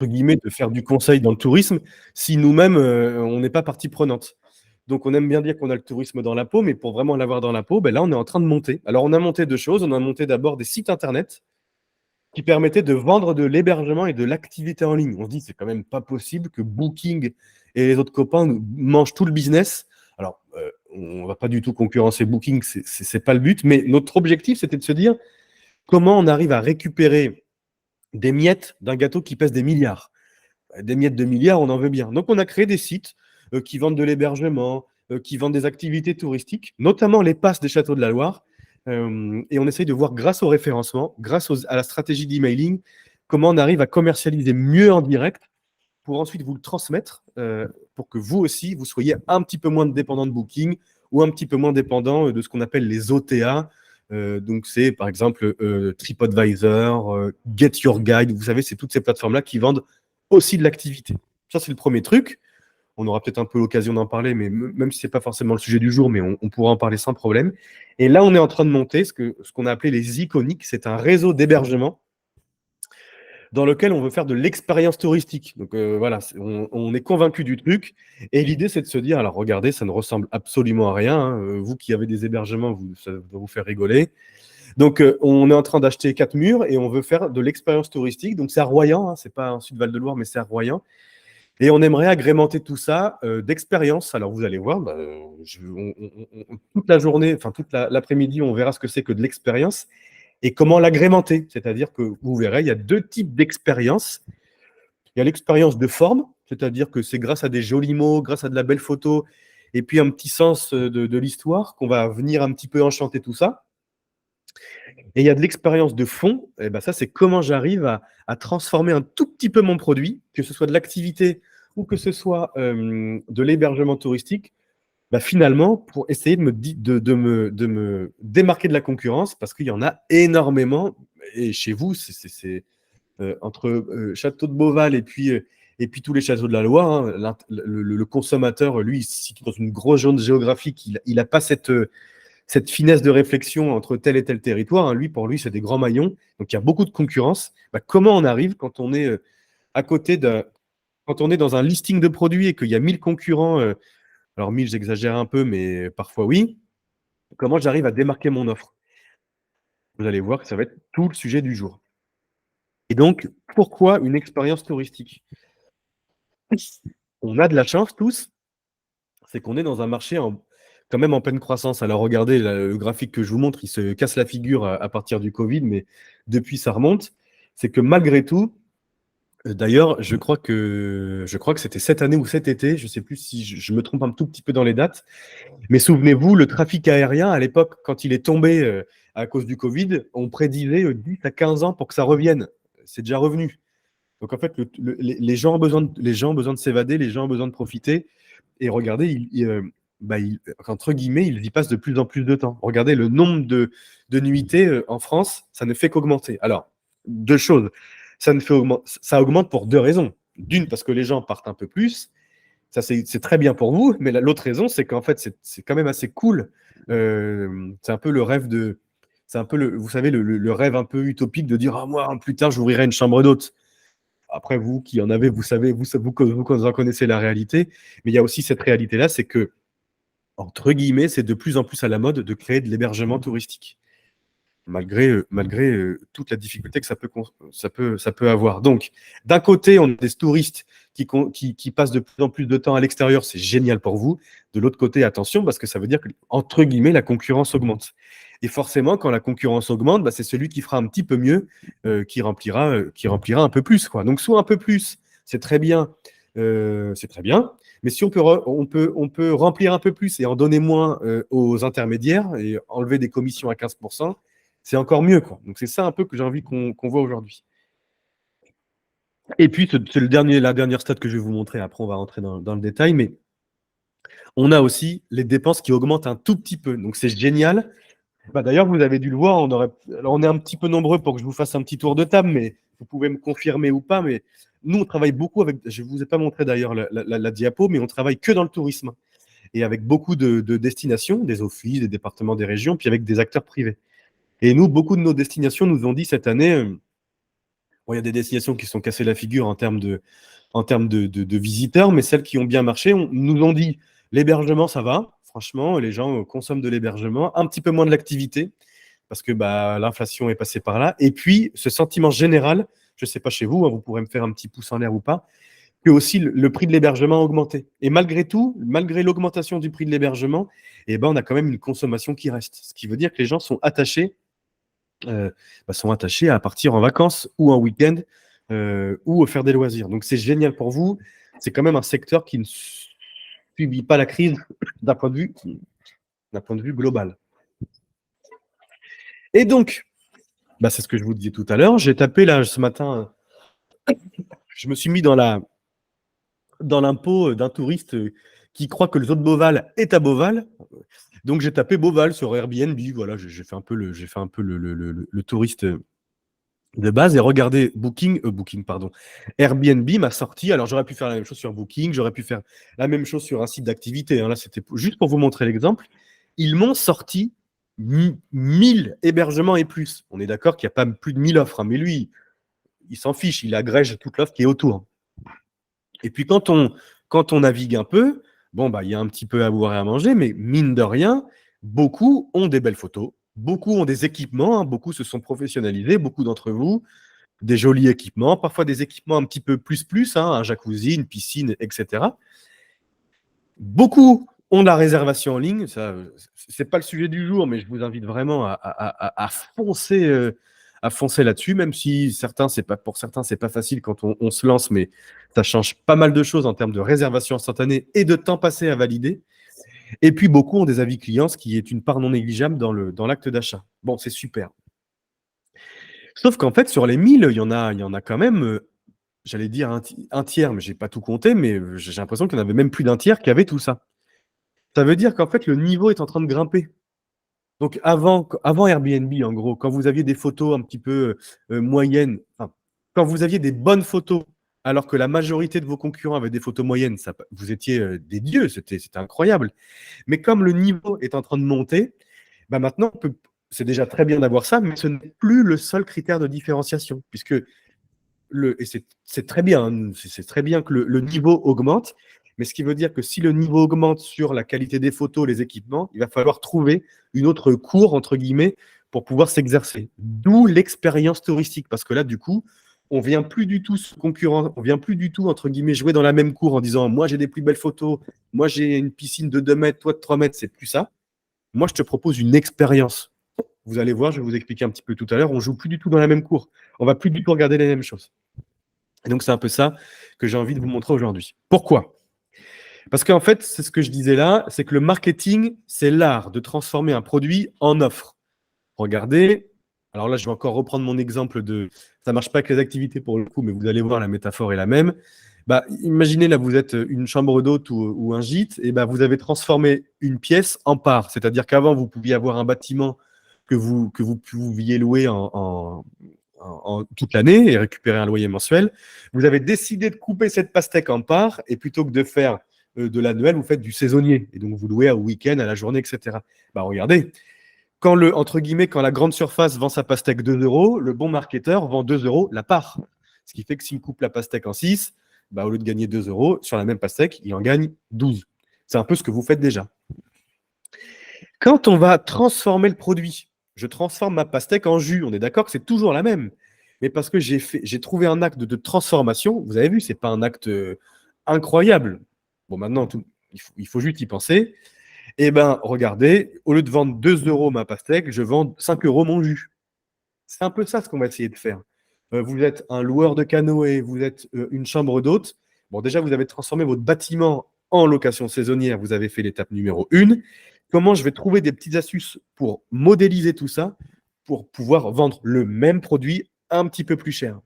entre guillemets, de faire du conseil dans le tourisme si nous-mêmes, on n'est pas partie prenante. Donc, on aime bien dire qu'on a le tourisme dans la peau, mais pour vraiment l'avoir dans la peau, ben là, on est en train de monter. Alors, on a monté deux choses. On a monté d'abord des sites internet qui permettaient de vendre de l'hébergement et de l'activité en ligne. On se dit, c'est quand même pas possible que Booking et les autres copains mangent tout le business. Alors, on va pas du tout concurrencer Booking, c'est pas le but, mais notre objectif, c'était de se dire comment on arrive à récupérer des miettes d'un gâteau qui pèse des milliards. Des miettes de milliards, on en veut bien. Donc, on a créé des sites qui vendent de l'hébergement, qui vendent des activités touristiques, notamment les passes des châteaux de la Loire. Et on essaye de voir, grâce au référencement, à la stratégie d'emailing, comment on arrive à commercialiser mieux en direct pour ensuite vous le transmettre, pour que vous aussi, vous soyez un petit peu moins dépendant de Booking ou un petit peu moins dépendant de ce qu'on appelle les OTA. Donc, c'est par exemple TripAdvisor, Get Your Guide. Vous savez, c'est toutes ces plateformes-là qui vendent aussi de l'activité. Ça, c'est le premier truc. On aura peut-être un peu l'occasion d'en parler, mais même si ce n'est pas forcément le sujet du jour, mais on pourra en parler sans problème. Et là, on est en train de monter ce qu'on a appelé les Iconiques. C'est un réseau d'hébergement dans lequel on veut faire de l'expérience touristique. Donc voilà, on est convaincu du truc. Et l'idée, c'est de se dire, alors regardez, ça ne ressemble absolument à rien. Hein. Vous qui avez des hébergements, ça va vous faire rigoler. Donc on est en train d'acheter 4 murs et on veut faire de l'expérience touristique. Donc c'est à Royan, hein, c'est pas en Sud-Val-de-Loire, mais c'est à Royan. Et on aimerait agrémenter tout ça d'expérience. Alors vous allez voir, toute la journée, enfin toute l'après-midi, on verra ce que c'est que de l'expérience et comment l'agrémenter. C'est-à-dire que vous verrez, il y a deux types d'expériences. Il y a l'expérience de forme, c'est-à-dire que c'est grâce à des jolis mots, grâce à de la belle photo, et puis un petit sens de l'histoire qu'on va venir un petit peu enchanter tout ça. Et il y a de l'expérience de fond, et ben ça, c'est comment j'arrive à transformer un tout petit peu mon produit, que ce soit de l'activité ou que ce soit de l'hébergement touristique, bah finalement, pour essayer de me démarquer de la concurrence, parce qu'il y en a énormément, et chez vous, c'est entre Château de Beauval et puis tous les châteaux de la Loire, hein, le consommateur, lui, il se situe dans une grosse zone géographique, il n'a pas cette finesse de réflexion entre tel et tel territoire. Hein. Pour lui, c'est des grands maillons, donc il y a beaucoup de concurrence. Bah, comment on arrive quand on est à côté quand on est dans un listing de produits et qu'il y a 1000 concurrents, alors 1000, j'exagère un peu, mais parfois oui, comment j'arrive à démarquer mon offre? Vous allez voir que ça va être tout le sujet du jour. Et donc, pourquoi une expérience touristique? On a de la chance tous, c'est qu'on est dans un marché quand même en pleine croissance. Alors regardez, le graphique que je vous montre, il se casse la figure à partir du Covid, mais depuis ça remonte. C'est que malgré tout, d'ailleurs, je crois que c'était cette année ou cet été, je ne sais plus si je me trompe un tout petit peu dans les dates, mais souvenez-vous, le trafic aérien, à l'époque, quand il est tombé à cause du Covid, on prédisait 10 à 15 ans pour que ça revienne. C'est déjà revenu. Donc en fait, les gens ont besoin de s'évader, les gens ont besoin de profiter. Et regardez, entre guillemets, ils y passent de plus en plus de temps. Regardez le nombre de nuitées en France, ça ne fait qu'augmenter. Alors, deux choses. Ça augmente pour deux raisons. D'une, parce que les gens partent un peu plus. Ça, c'est très bien pour vous. Mais l'autre raison, c'est qu'en fait, c'est quand même assez cool. C'est un peu le rêve de. C'est un peu, vous savez, le rêve un peu utopique de dire, ah, moi, plus tard, j'ouvrirai une chambre d'hôte. Après, vous qui en avez, vous savez, vous en connaissez la réalité. Mais il y a aussi cette réalité-là, c'est que, entre guillemets, c'est de plus en plus à la mode de créer de l'hébergement touristique, malgré toute la difficulté que ça peut avoir. Donc, d'un côté, on a des touristes qui passent de plus en plus de temps à l'extérieur, c'est génial pour vous. De l'autre côté, attention, parce que ça veut dire que, entre guillemets, la concurrence augmente. Et forcément, quand la concurrence augmente, bah, c'est celui qui fera un petit peu mieux qui remplira un peu plus, quoi. Donc, soit un peu plus, c'est très bien. Mais si on peut remplir un peu plus et en donner moins aux intermédiaires et enlever des commissions à 15%, c'est encore mieux, quoi. Donc, c'est ça un peu que j'ai envie qu'on voit aujourd'hui. Et puis, c'est la dernière stat que je vais vous montrer. Après, on va rentrer dans le détail. Mais on a aussi les dépenses qui augmentent un tout petit peu. Donc, c'est génial. Bah, d'ailleurs, vous avez dû le voir. Alors, on est un petit peu nombreux pour que je vous fasse un petit tour de table, mais vous pouvez me confirmer ou pas. Mais nous, on travaille beaucoup avec. Je ne vous ai pas montré d'ailleurs la diapo, mais on travaille que dans le tourisme et avec beaucoup de destinations, des offices, des départements, des régions, puis avec des acteurs privés. Et nous, beaucoup de nos destinations nous ont dit cette année, Bon, il y a des destinations qui se sont cassées la figure en termes de visiteurs, mais celles qui ont bien marché nous ont dit l'hébergement, ça va. Franchement, les gens consomment de l'hébergement, un petit peu moins de l'activité, parce que bah, l'inflation est passée par là. Et puis, ce sentiment général, je ne sais pas chez vous, hein, vous pourrez me faire un petit pouce en l'air ou pas, que aussi le prix de l'hébergement a augmenté. Et malgré tout, malgré l'augmentation du prix de l'hébergement, eh ben, on a quand même une consommation qui reste. Ce qui veut dire que les gens sont attachés à partir en vacances ou en week-end ou à faire des loisirs. Donc c'est génial pour vous. C'est quand même un secteur qui ne subit pas la crise d'un point de vue global. Et donc, bah, c'est ce que je vous disais tout à l'heure. J'ai tapé là ce matin, je me suis mis dans l'impôt d'un touriste qui croit que le zoo de Beauval est à Beauval. Donc j'ai tapé Beauval sur Airbnb. Voilà, j'ai fait un peu le touriste de base et regardez Airbnb m'a sorti. Alors j'aurais pu faire la même chose sur Booking, j'aurais pu faire la même chose sur un site d'activité. Hein. Là, c'était juste pour vous montrer l'exemple. Ils m'ont sorti 1000 hébergements et plus. On est d'accord qu'il n'y a pas plus de 1000 offres, hein, mais lui, il s'en fiche, il agrège toute l'offre qui est autour. Et puis quand on navigue un peu, bon, bah, il y a un petit peu à boire et à manger, mais mine de rien, beaucoup ont des belles photos, beaucoup ont des équipements, hein, beaucoup se sont professionnalisés, beaucoup d'entre vous, des jolis équipements, parfois des équipements un petit peu plus, hein, un jacuzzi, une piscine, etc. Beaucoup ont la réservation en ligne. Ça, c'est pas le sujet du jour, mais je vous invite vraiment à foncer là-dessus, même si pour certains, c'est pas facile quand on se lance, mais ça change pas mal de choses en termes de réservation instantanée et de temps passé à valider. Et puis, beaucoup ont des avis clients, ce qui est une part non négligeable dans l'acte d'achat. Bon, c'est super. Sauf qu'en fait, sur les 1000, il y en a quand même, j'allais dire un tiers, mais j'ai pas tout compté, mais j'ai l'impression qu'il y en avait même plus d'un tiers qui avait tout ça. Ça veut dire qu'en fait, le niveau est en train de grimper. Donc avant Airbnb, en gros, quand vous aviez des photos un petit peu moyennes, enfin, quand vous aviez des bonnes photos, alors que la majorité de vos concurrents avaient des photos moyennes, vous étiez des dieux, c'était incroyable. Mais comme le niveau est en train de monter, bah maintenant, c'est déjà très bien d'avoir ça, mais ce n'est plus le seul critère de différenciation, puisque et c'est très bien, hein, c'est très bien que le niveau augmente, mais ce qui veut dire que si le niveau augmente sur la qualité des photos, les équipements, il va falloir trouver une autre cour, entre guillemets, pour pouvoir s'exercer. D'où l'expérience touristique, parce que là, du coup, on vient plus du tout on vient plus du tout, entre guillemets, jouer dans la même cour en disant moi j'ai des plus belles photos, moi j'ai une piscine de 2 mètres, toi de 3 mètres, c'est plus ça. Moi, je te propose une expérience. Vous allez voir, je vais vous expliquer un petit peu tout à l'heure, on joue plus du tout dans la même cour. On va plus du tout regarder les mêmes choses. Et donc, c'est un peu ça que j'ai envie de vous montrer aujourd'hui. Pourquoi ? Parce qu'en fait, c'est ce que je disais là, c'est que le marketing, c'est l'art de transformer un produit en offre. Regardez, alors là, je vais encore reprendre mon exemple ça ne marche pas avec les activités pour le coup, mais vous allez voir, la métaphore est la même. Bah, imaginez, là, vous êtes une chambre d'hôte ou un gîte, et bah, vous avez transformé une pièce en part. C'est-à-dire qu'avant, vous pouviez avoir un bâtiment que vous pouviez louer toute l'année et récupérer un loyer mensuel. Vous avez décidé de couper cette pastèque en parts et plutôt que de faire de l'annuel, vous faites du saisonnier. Et donc, vous louez au week-end, à la journée, etc. Bah, regardez, entre guillemets, quand la grande surface vend sa pastèque 2 euros, le bon marketeur vend 2 euros la part. Ce qui fait que s'il coupe la pastèque en 6, bah, au lieu de gagner 2 euros sur la même pastèque, il en gagne 12. C'est un peu ce que vous faites déjà. Quand on va transformer le produit, je transforme ma pastèque en jus. On est d'accord que c'est toujours la même. Mais parce que j'ai trouvé un acte de transformation. Vous avez vu, ce n'est pas un acte incroyable. Bon, maintenant, il faut juste y penser. Eh bien, regardez, au lieu de vendre 2 euros ma pastèque, je vends 5 euros mon jus. C'est un peu ça ce qu'on va essayer de faire. Vous êtes un loueur de canoë, vous êtes une chambre d'hôte. Bon, déjà, vous avez transformé votre bâtiment en location saisonnière. Vous avez fait l'étape numéro 1. Comment je vais trouver des petites astuces pour modéliser tout ça, pour pouvoir vendre le même produit un petit peu plus cher.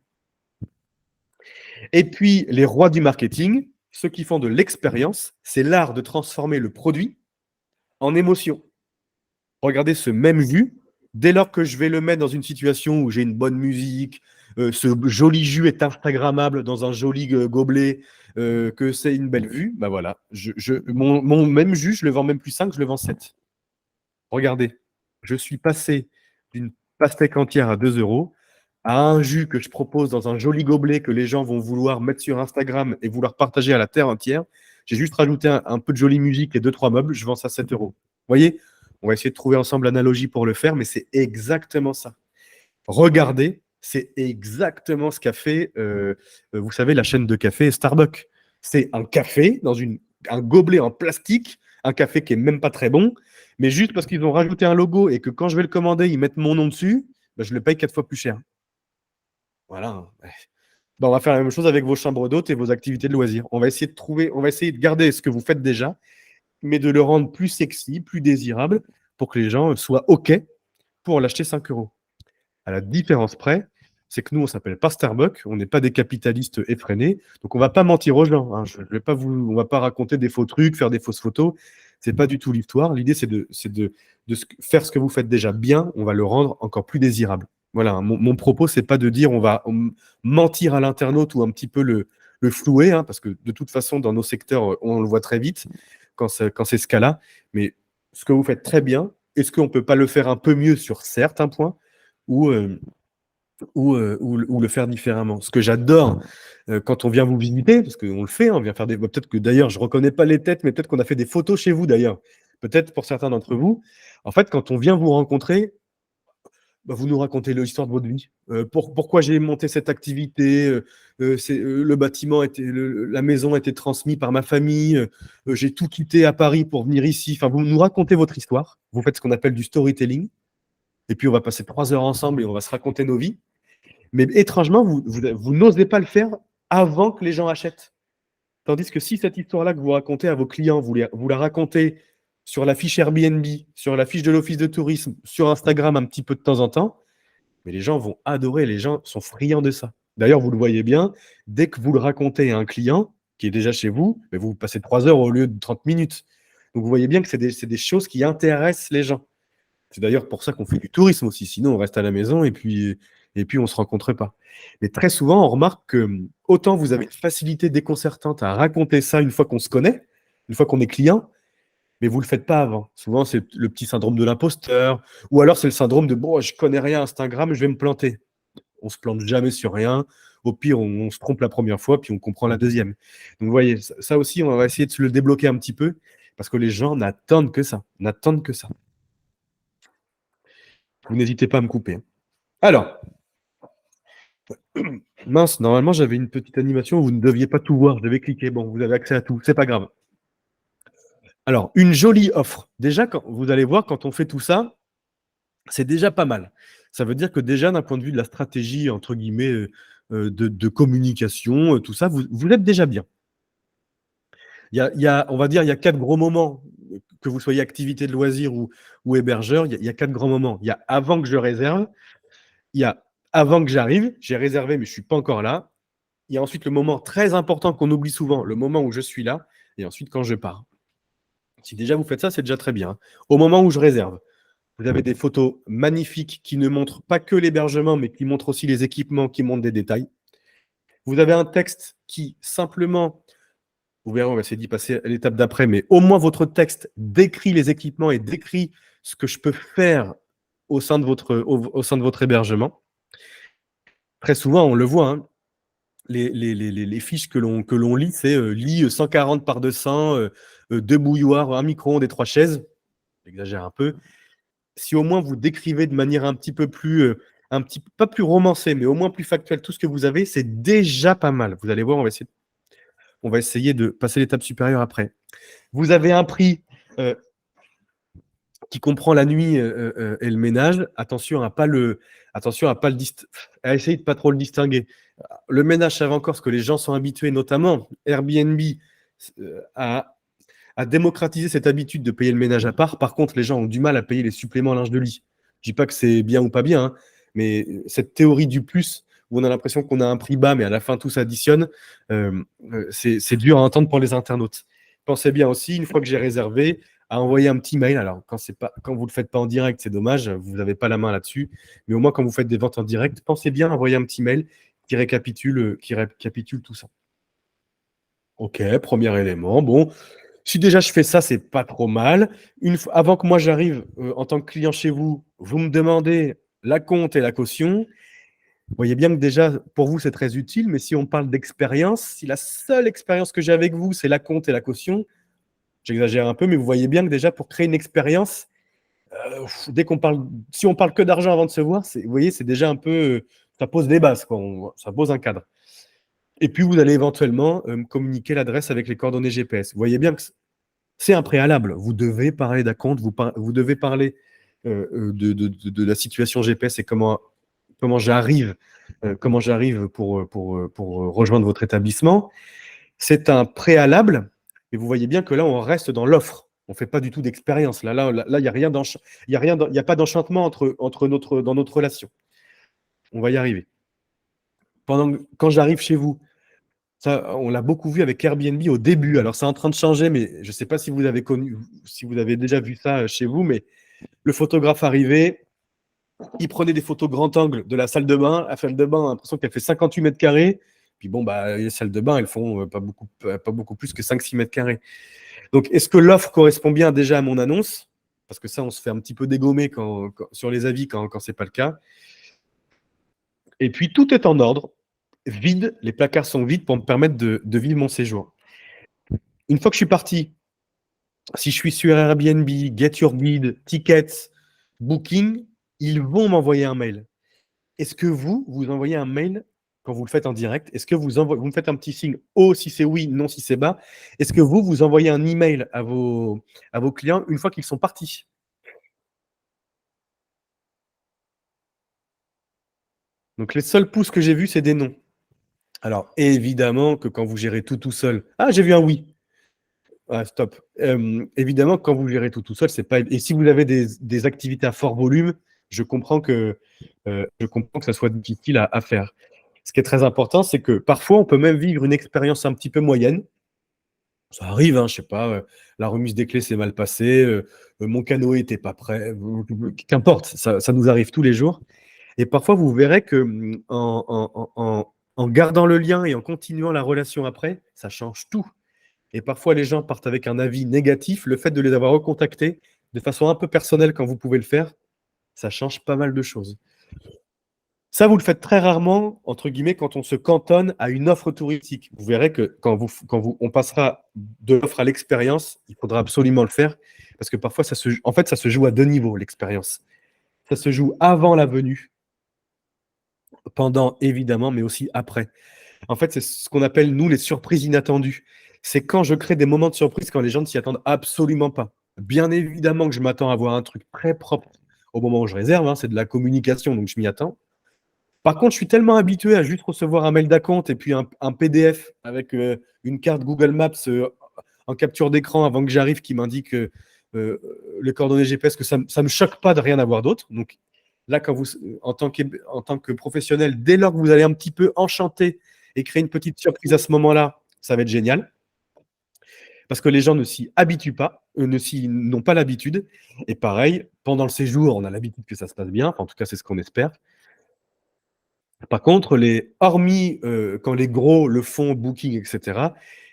Et puis, les rois du marketing, ceux qui font de l'expérience, c'est l'art de transformer le produit en émotion. Regardez ce même jus, dès lors que je vais le mettre dans une situation où j'ai une bonne musique, ce joli jus est instagrammable dans un joli gobelet, que c'est une belle vue, bah voilà, mon même jus, je le vends même plus 5, je le vends 7. Regardez, je suis passé d'une pastèque entière à 2 euros à un jus que je propose dans un joli gobelet que les gens vont vouloir mettre sur Instagram et vouloir partager à la terre entière. J'ai juste rajouté un peu de jolie musique et 2-3 meubles, je vends ça 7 euros. Vous voyez, on va essayer de trouver ensemble l'analogie pour le faire, mais c'est exactement ça. Regardez, c'est exactement ce qu'a fait, vous savez, la chaîne de café Starbucks. C'est un café dans un gobelet en plastique, un café qui est même pas très bon, mais juste parce qu'ils ont rajouté un logo et que quand je vais le commander, ils mettent mon nom dessus, bah, je le paye 4 fois plus cher. Voilà. Bah, on va faire la même chose avec vos chambres d'hôtes et vos activités de loisirs. On va essayer de garder ce que vous faites déjà, mais de le rendre plus sexy, plus désirable, pour que les gens soient OK pour l'acheter 5 euros. À la différence près, c'est que nous, on ne s'appelle pas Starbucks, on n'est pas des capitalistes effrénés, donc on ne va pas mentir aux gens. Hein. On ne va pas raconter des faux trucs, faire des fausses photos. Ce n'est pas du tout l'histoire. L'idée, c'est de faire ce que vous faites déjà bien, on va le rendre encore plus désirable. Voilà, hein. Mon propos, c'est pas de dire on va mentir à l'internaute ou un petit peu le flouer, hein, parce que de toute façon, dans nos secteurs, on le voit très vite quand c'est ce cas-là. Mais ce que vous faites très bien, est-ce qu'on ne peut pas le faire un peu mieux sur certains points ou, ou le faire différemment? Ce que j'adore quand on vient vous visiter, parce qu'on le fait, hein, on vient faire des. Peut-être que d'ailleurs, je ne reconnais pas les têtes, mais peut-être qu'on a fait des photos chez vous d'ailleurs. Peut-être pour certains d'entre vous. En fait, quand on vient vous rencontrer, bah, vous nous racontez l'histoire de votre vie. Pourquoi j'ai monté cette activité, le bâtiment la maison a été transmise par ma famille, j'ai tout quitté à Paris pour venir ici. Enfin, vous nous racontez votre histoire. Vous faites ce qu'on appelle du storytelling. Et puis, on va passer 3 heures ensemble et on va se raconter nos vies. Mais étrangement, vous n'osez pas le faire avant que les gens achètent. Tandis que si cette histoire-là que vous racontez à vos clients, vous la racontez sur la fiche Airbnb, sur la fiche de l'office de tourisme, sur Instagram un petit peu de temps en temps, mais les gens vont adorer, les gens sont friands de ça. D'ailleurs, vous le voyez bien, dès que vous le racontez à un client qui est déjà chez vous, mais vous passez 3 heures au lieu de 30 minutes. Donc vous voyez bien que c'est des choses qui intéressent les gens. C'est d'ailleurs pour ça qu'on fait du tourisme aussi. Sinon, on reste à la maison et puis on ne se rencontre pas. Mais très souvent, on remarque que autant vous avez une facilité déconcertante à raconter ça une fois qu'on se connaît, une fois qu'on est client, mais vous ne le faites pas avant. Souvent, c'est le petit syndrome de l'imposteur, ou alors c'est le syndrome de bon, je ne connais rien à Instagram, je vais me planter. On ne se plante jamais sur rien. Au pire, on se trompe la première fois, puis on comprend la deuxième. Donc, vous voyez, ça aussi, on va essayer de se le débloquer un petit peu, parce que les gens n'attendent que ça. N'attendent que ça. Vous n'hésitez pas à me couper. Alors, mince, normalement, j'avais une petite animation où vous ne deviez pas tout voir. Je devais cliquer. Bon, vous avez accès à tout. C'est pas grave. Alors, une jolie offre. Déjà, vous allez voir, quand on fait tout ça, c'est déjà pas mal. Ça veut dire que déjà, d'un point de vue de la stratégie, entre guillemets, de communication, tout ça, vous êtes déjà bien. On va dire, il y a 4 gros moments, que vous soyez activité de loisirs ou hébergeur, il y a 4 grands moments. Il y a avant que je réserve, il y a avant que j'arrive, j'ai réservé, mais je ne suis pas encore là. Il y a ensuite le moment très important qu'on oublie souvent, le moment où je suis là, et ensuite quand je pars. Si déjà vous faites ça, c'est déjà très bien. Au moment où je réserve, vous avez des photos magnifiques qui ne montrent pas que l'hébergement, mais qui montrent aussi les équipements, qui montrent des détails. Vous avez un texte qui simplement, vous verrez, on va essayer d'y passer à l'étape d'après, mais au moins votre texte décrit les équipements et décrit ce que je peux faire au sein de votre hébergement. Très souvent, on le voit, hein, les fiches que l'on lit, c'est lit 140 par 200, 2 bouilloires, un micro-ondes et 3 chaises. J'exagère un peu. Si au moins vous décrivez de manière un petit peu plus, pas plus romancée, mais au moins plus factuelle, tout ce que vous avez, c'est déjà pas mal. Vous allez voir, on va essayer de passer l'étape supérieure après. Vous avez un prix qui comprend la nuit et le ménage. Attention à essayer de pas trop le distinguer. Le ménage, ça va encore, parce que les gens sont habitués, notamment Airbnb, à démocratiser cette habitude de payer le ménage à part. Par contre, les gens ont du mal à payer les suppléments linge de lit. Je dis pas que c'est bien ou pas bien, hein, mais cette théorie du plus, où on a l'impression qu'on a un prix bas, mais à la fin tout s'additionne, c'est dur à entendre pour les internautes. Pensez bien aussi, une fois que j'ai réservé, à envoyer un petit mail. Alors, quand vous ne le faites pas en direct, c'est dommage, vous n'avez pas la main là-dessus. Mais au moins, quand vous faites des ventes en direct, pensez bien à envoyer un petit mail qui récapitule tout ça. OK, premier élément. Bon, si déjà je fais ça, c'est pas trop mal. Avant que moi j'arrive en tant que client chez vous, vous me demandez la compte et la caution. Vous voyez bien que déjà, pour vous, c'est très utile, mais si on parle d'expérience, si la seule expérience que j'ai avec vous, c'est l'acompte et la caution, j'exagère un peu, mais vous voyez bien que déjà, pour créer une expérience, dès qu'on parle, si on parle que d'argent avant de se voir, vous voyez, c'est déjà un peu, ça pose des bases, quoi, ça pose un cadre. Et puis, vous allez éventuellement communiquer l'adresse avec les coordonnées GPS. Vous voyez bien que c'est un préalable. Vous devez parler d'acompte, vous devez parler de la situation GPS et comment j'arrive pour rejoindre votre établissement. C'est un préalable, et vous voyez bien que là, on reste dans l'offre. On ne fait pas du tout d'expérience. Là, il n'y a rien il y a pas d'enchantement dans notre relation. On va y arriver. Quand j'arrive chez vous, ça, on l'a beaucoup vu avec Airbnb au début. Alors, c'est en train de changer, mais je ne sais pas si vous avez si vous avez déjà vu ça chez vous, mais le photographe arrivait, il prenait des photos grand angle de la salle de bain. La salle de bain, on a l'impression qu'elle fait 58 mètres carrés. Puis bon, bah, les salles de bain, elles font pas beaucoup plus que 5-6 mètres carrés. Donc, est-ce que l'offre correspond bien déjà à mon annonce? Parce que ça, on se fait un petit peu dégommer sur les avis quand ce n'est pas le cas. Et puis, tout est en ordre, vide, les placards sont vides pour me permettre de vivre mon séjour. Une fois que je suis parti, si je suis sur Airbnb, Get Your Guide, Tickets, Booking, ils vont m'envoyer un mail. Est-ce que vous envoyez un mail quand vous le faites en direct? Est-ce que vous me faites un petit signe haut si c'est oui, non si c'est bas? Est-ce que vous envoyez un email à vos clients une fois qu'ils sont partis? Donc les seuls pouces que j'ai vus, c'est des non. Alors évidemment que quand vous gérez tout seul, ah j'ai vu un oui. Ah, stop. Évidemment, quand vous gérez tout seul, c'est pas. Et si vous avez des activités à fort volume, je comprends que ça soit difficile à faire. Ce qui est très important, c'est que parfois, on peut même vivre une expérience un petit peu moyenne. Ça arrive, hein, je sais pas, la remise des clés s'est mal passée, mon canoë était pas prêt, qu'importe, ça nous arrive tous les jours. Et parfois, vous verrez que en gardant le lien et en continuant la relation après, ça change tout. Et parfois, les gens partent avec un avis négatif. Le fait de les avoir recontactés de façon un peu personnelle quand vous pouvez le faire, ça change pas mal de choses. Ça, vous le faites très rarement, entre guillemets, quand on se cantonne à une offre touristique. Vous verrez que on passera de l'offre à l'expérience, il faudra absolument le faire, parce que parfois, ça se joue à deux niveaux, l'expérience. Ça se joue avant la venue, pendant, évidemment, mais aussi après. En fait, c'est ce qu'on appelle, nous, les surprises inattendues. C'est quand je crée des moments de surprise quand les gens ne s'y attendent absolument pas. Bien évidemment que je m'attends à voir un truc très propre au moment où je réserve, hein, c'est de la communication, donc je m'y attends. Par contre, je suis tellement habitué à juste recevoir un mail d'acompte et puis un PDF avec une carte Google Maps en capture d'écran avant que j'arrive qui m'indique les coordonnées GPS, que ça ne me choque pas de rien avoir d'autre. Donc là, en tant que professionnel, dès lors que vous allez un petit peu enchanter et créer une petite surprise à ce moment-là, ça va être génial. Parce que les gens ne s'y habituent pas, n'ont pas l'habitude. Et pareil, pendant le séjour, on a l'habitude que ça se passe bien. Enfin, en tout cas, c'est ce qu'on espère. Par contre, hormis quand les gros le font, Booking, etc.,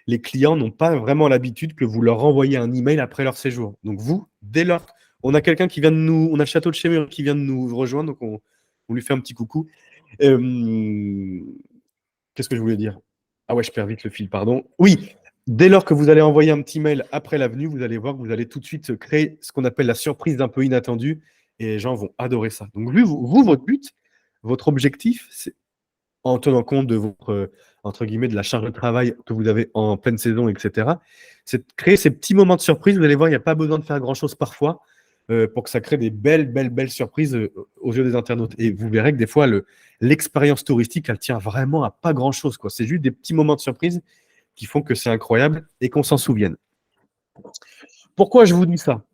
les clients n'ont pas vraiment l'habitude que vous leur renvoyez un email après leur séjour. Donc vous, dès lors, on a quelqu'un qui vient de nous, on a le château de Chémur qui vient de nous rejoindre, donc on lui fait un petit coucou. Qu'est-ce que je voulais dire? Ah ouais, je perds vite le fil, pardon. Oui, dès lors que vous allez envoyer un petit mail après la venue, vous allez voir que vous allez tout de suite créer ce qu'on appelle la surprise d'un peu inattendue, et les gens vont adorer ça. Donc votre but, votre objectif, c'est en tenant compte de votre, entre guillemets, de la charge de travail que vous avez en pleine saison, etc., c'est de créer ces petits moments de surprise. Vous allez voir, il n'y a pas besoin de faire grand-chose parfois pour que ça crée des belles surprises aux yeux des internautes. Et vous verrez que des fois, l'expérience touristique, elle tient vraiment à pas grand-chose, quoi. C'est juste des petits moments de surprise qui font que c'est incroyable et qu'on s'en souvienne. Pourquoi je vous dis ça?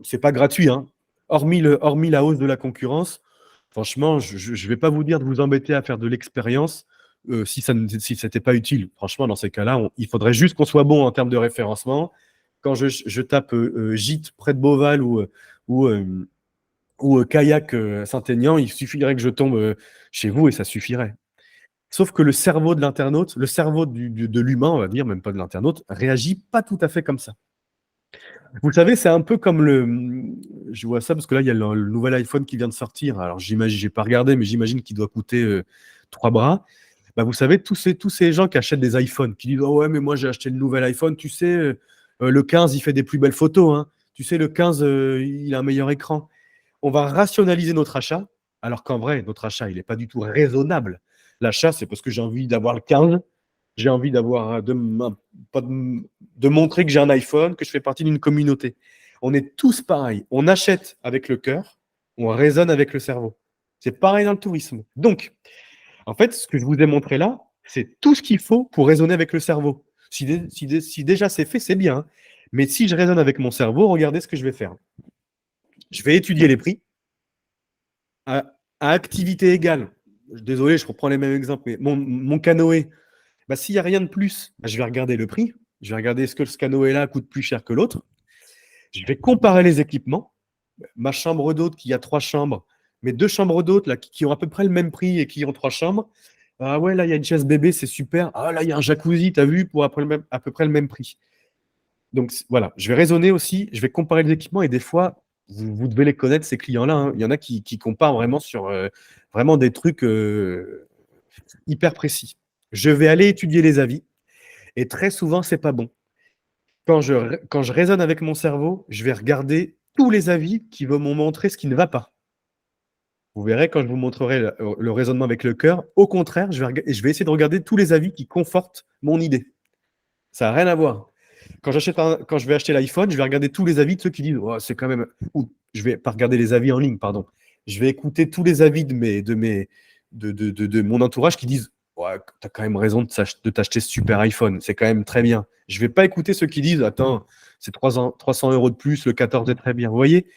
C'est pas gratuit, hein. Hormis la hausse de la concurrence, franchement, je ne vais pas vous dire de vous embêter à faire de l'expérience si ce n'était pas utile. Franchement, dans ces cas-là, il faudrait juste qu'on soit bon en termes de référencement. Quand je tape gîte près de Beauval ou kayak Saint-Aignan, il suffirait que je tombe chez vous et ça suffirait. Sauf que le cerveau de l'internaute, le cerveau de l'humain, on va dire, même pas de l'internaute, réagit pas tout à fait comme ça. Vous savez, c'est un peu comme je vois ça parce que là, il y a le nouvel iPhone qui vient de sortir. Alors, j'imagine, j'ai pas regardé, mais j'imagine qu'il doit coûter 3 bras. Bah, vous savez, tous ces gens qui achètent des iPhones, qui disent: oh ouais, mais moi j'ai acheté le nouvel iPhone, tu sais, le 15, il fait des plus belles photos, hein. Tu sais, le 15, il a un meilleur écran. On va rationaliser notre achat, alors qu'en vrai, notre achat, il n'est pas du tout raisonnable. L'achat, c'est parce que j'ai envie d'avoir le 15, j'ai envie d'avoir de montrer que j'ai un iPhone, que je fais partie d'une communauté. On est tous pareils. On achète avec le cœur, on raisonne avec le cerveau. C'est pareil dans le tourisme. Donc, en fait, ce que je vous ai montré là, c'est tout ce qu'il faut pour raisonner avec le cerveau. Si déjà c'est fait, c'est bien. Mais si je raisonne avec mon cerveau, regardez ce que je vais faire. Je vais étudier les prix à activité égale. Désolé, je reprends les mêmes exemples, mais mon canoë, bah, s'il n'y a rien de plus, bah, je vais regarder le prix. Je vais regarder est-ce que ce canoë-là coûte plus cher que l'autre. Je vais comparer les équipements. Ma chambre d'hôte qui a 3 chambres, mes 2 chambres d'hôte là, qui ont à peu près le même prix et qui ont 3 chambres. Ah ouais, là, il y a une chaise bébé, c'est super. Ah là, il y a un jacuzzi, tu as vu, pour à peu près le même prix. Donc voilà, je vais raisonner aussi, je vais comparer les équipements et des fois, vous devez les connaître, ces clients-là, hein. Il y en a qui comparent vraiment sur vraiment des trucs hyper précis. Je vais aller étudier les avis et très souvent, c'est pas bon. Quand je raisonne avec mon cerveau, je vais regarder tous les avis qui vont me montrer ce qui ne va pas. Vous verrez quand je vous montrerai le raisonnement avec le cœur, au contraire, je vais essayer de regarder tous les avis qui confortent mon idée. Ça n'a rien à voir. Quand je vais acheter l'iPhone, je vais regarder tous les avis de ceux qui disent oh, c'est quand même. Ou je vais pas regarder les avis en ligne, pardon. Je vais écouter tous les avis de mon entourage qui disent ouais, tu as quand même raison de t'acheter ce super iPhone, c'est quand même très bien. Je vais pas écouter ceux qui disent attends, c'est 300 € de plus, le 14 est très bien. Vous voyez,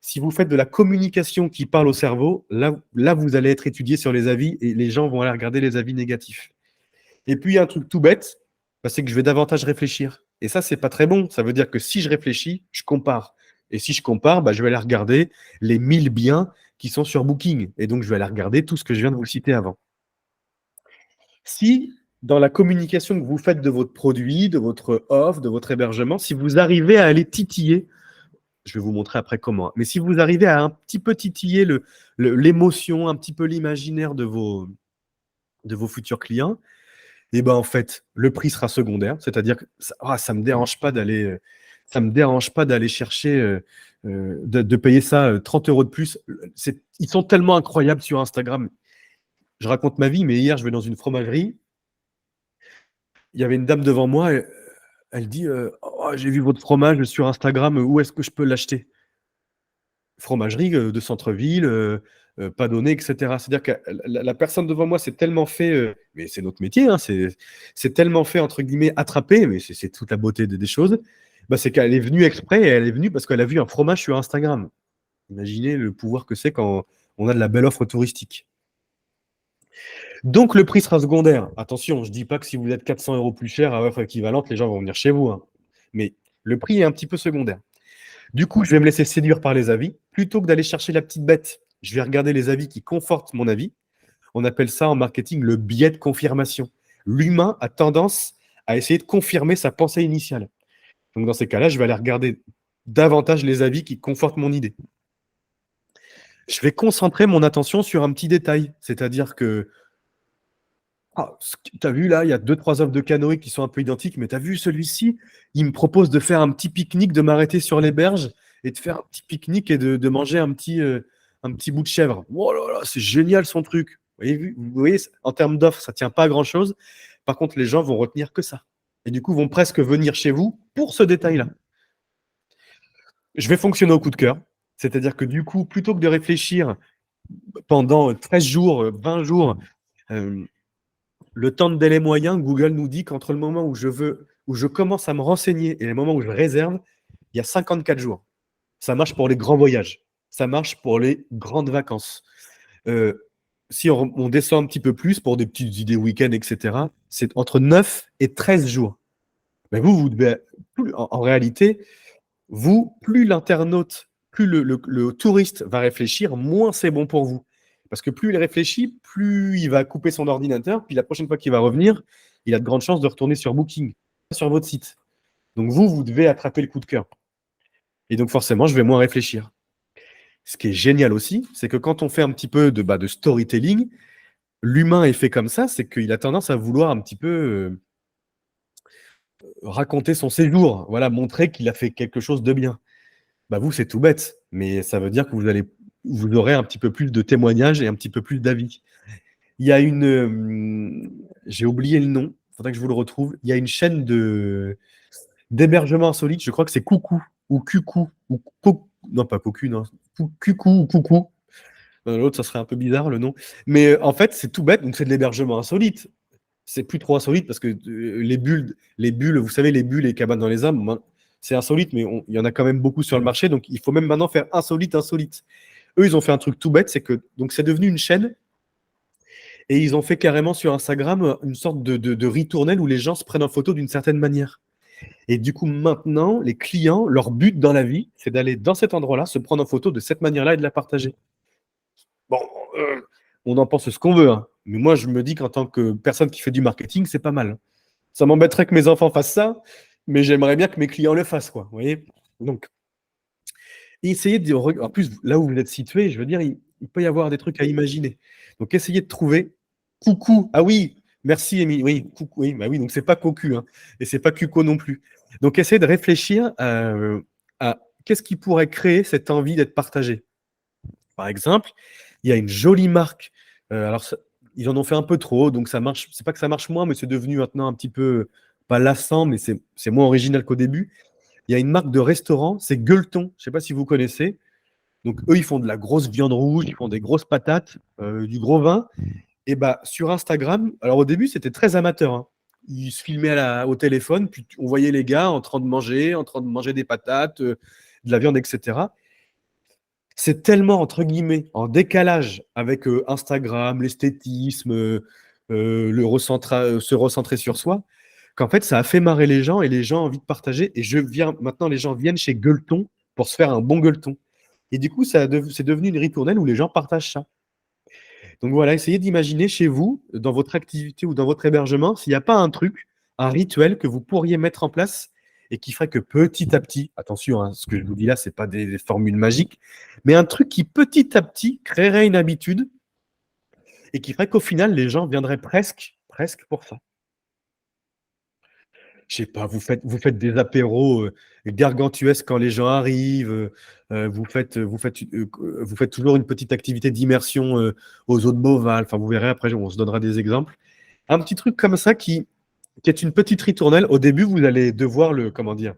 si vous faites de la communication qui parle au cerveau, là vous allez être étudié sur les avis et les gens vont aller regarder les avis négatifs. Et puis, il y a un truc tout bête, bah, c'est que je vais davantage réfléchir. Et ça, c'est pas très bon. Ça veut dire que si je réfléchis, je compare. Et si je compare, bah, je vais aller regarder les 1000 biens qui sont sur Booking. Et donc, je vais aller regarder tout ce que je viens de vous citer avant. Si, dans la communication que vous faites de votre produit, de votre offre, de votre hébergement, si vous arrivez à aller titiller, je vais vous montrer après comment, mais si vous arrivez à un petit peu titiller l'émotion, un petit peu l'imaginaire de vos futurs clients, et ben en fait, le prix sera secondaire, c'est-à-dire que ça me dérange pas d'aller chercher, de payer ça 30 € de plus. Ils sont tellement incroyables sur Instagram. Je raconte ma vie, mais hier, je vais dans une fromagerie. Il y avait une dame devant moi, elle dit oh, j'ai vu votre fromage sur Instagram, où est-ce que je peux l'acheter? Fromagerie de centre-ville, pas donnée, etc. C'est-à-dire que la personne devant moi, c'est tellement fait, mais c'est notre métier, hein, c'est tellement fait, entre guillemets, attraper, mais c'est toute la beauté des choses, bah, c'est qu'elle est venue exprès et elle est venue parce qu'elle a vu un fromage sur Instagram. Imaginez le pouvoir que c'est quand on a de la belle offre touristique. Donc le prix sera secondaire. Attention, je ne dis pas que si vous êtes 400 € plus cher à offre équivalente, les gens vont venir chez vous, hein. Mais le prix est un petit peu secondaire. Du coup, je vais me laisser séduire par les avis. Plutôt que d'aller chercher la petite bête, je vais regarder les avis qui confortent mon avis. On appelle ça en marketing le biais de confirmation. L'humain a tendance à essayer de confirmer sa pensée initiale. Donc dans ces cas-là, je vais aller regarder davantage les avis qui confortent mon idée. Je vais concentrer mon attention sur un petit détail. C'est-à-dire que tu as vu là, il y a 2-3 offres de canoë qui sont un peu identiques, mais tu as vu celui-ci, il me propose de faire un petit pique-nique, de m'arrêter sur les berges et de faire un petit pique-nique et de manger un petit bout de chèvre. Oh là là, c'est génial son truc. Vous voyez, en termes d'offres, ça ne tient pas à grand-chose. Par contre, les gens vont retenir que ça. Et du coup, vont presque venir chez vous pour ce détail-là. Je vais fonctionner au coup de cœur. C'est-à-dire que du coup, plutôt que de réfléchir pendant 13 jours, 20 jours, le temps de délai moyen, Google nous dit qu'entre le moment où je commence à me renseigner et le moment où je réserve, il y a 54 jours. Ça marche pour les grands voyages. Ça marche pour les grandes vacances. Si on descend un petit peu plus pour des petites idées week-end, etc., c'est entre 9 et 13 jours. Mais vous devez, en réalité, plus l'internaute, plus le touriste va réfléchir, moins c'est bon pour vous. Parce que plus il réfléchit, plus il va couper son ordinateur, puis la prochaine fois qu'il va revenir, il a de grandes chances de retourner sur Booking, sur votre site. Donc vous devez attraper le coup de cœur. Et donc forcément, je vais moins réfléchir. Ce qui est génial aussi, c'est que quand on fait un petit peu de storytelling, l'humain est fait comme ça, c'est qu'il a tendance à vouloir un petit peu raconter son séjour, voilà, montrer qu'il a fait quelque chose de bien. Bah vous, c'est tout bête, mais ça veut dire que vous aurez un petit peu plus de témoignages et un petit peu plus d'avis. Il y a j'ai oublié le nom, il faudrait que je vous le retrouve. Il y a une chaîne d'hébergement insolite, je crois que c'est Coucou ou Cucou ou non pas Cocu, non, Cucou ou Coucou. L'autre, ça serait un peu bizarre le nom, mais en fait, c'est tout bête. Donc c'est de l'hébergement insolite. C'est plus trop insolite parce que les bulles, vous savez, les bulles et cabanes dans les arbres, c'est insolite, mais il y en a quand même beaucoup sur le marché, donc il faut même maintenant faire insolite. Eux, ils ont fait un truc tout bête, c'est que donc c'est devenu une chaîne et ils ont fait carrément sur Instagram une sorte de ritournelle où les gens se prennent en photo d'une certaine manière. Et du coup, maintenant, les clients, leur but dans la vie, c'est d'aller dans cet endroit-là, se prendre en photo de cette manière-là et de la partager. Bon, on en pense ce qu'on veut, hein. Mais moi, je me dis qu'en tant que personne qui fait du marketing, c'est pas mal. Ça m'embêterait que mes enfants fassent ça, mais j'aimerais bien que mes clients le fassent, quoi. Vous voyez. Donc, essayez de. En plus, là où vous êtes situé, je veux dire, il peut y avoir des trucs à imaginer. Donc, essayez de trouver. Coucou. Ah oui, merci, Émilie. Oui, coucou. Oui, bah oui, donc c'est pas cocu, hein, et c'est pas cuco non plus. Donc, essayez de réfléchir à qu'est-ce qui pourrait créer cette envie d'être partagé. Par exemple, il y a une jolie marque. Alors, ils en ont fait un peu trop, donc ça marche. C'est pas que ça marche moins, mais c'est devenu maintenant un petit peu pas lassant, mais c'est moins original qu'au début. Il y a une marque de restaurant, c'est Gueuleton. Je sais pas si vous connaissez. Donc eux, ils font de la grosse viande rouge, ils font des grosses patates, du gros vin. Et bah sur Instagram, alors au début, c'était très amateur, hein. Ils se filmaient au téléphone, puis on voyait les gars en train de manger des patates, de la viande, etc. C'est tellement, entre guillemets, en décalage avec Instagram, l'esthétisme, se recentrer sur soi, qu'en fait, ça a fait marrer les gens et les gens ont envie de partager. Et maintenant, les gens viennent chez Gueuleton pour se faire un bon gueuleton. Et du coup, c'est devenu une ritournelle où les gens partagent ça. Donc voilà, essayez d'imaginer chez vous, dans votre activité ou dans votre hébergement, s'il n'y a pas un truc, un rituel que vous pourriez mettre en place et qui ferait que petit à petit, attention, hein, ce que je vous dis là, ce n'est pas des formules magiques, mais un truc qui petit à petit créerait une habitude et qui ferait qu'au final, les gens viendraient presque pour ça. Je sais pas, vous faites des apéros gargantuesques quand les gens arrivent, vous faites toujours une petite activité d'immersion aux eaux de Beauval. Enfin, vous verrez après, on se donnera des exemples. Un petit truc comme ça qui est une petite ritournelle. Au début, vous allez devoir comment dire,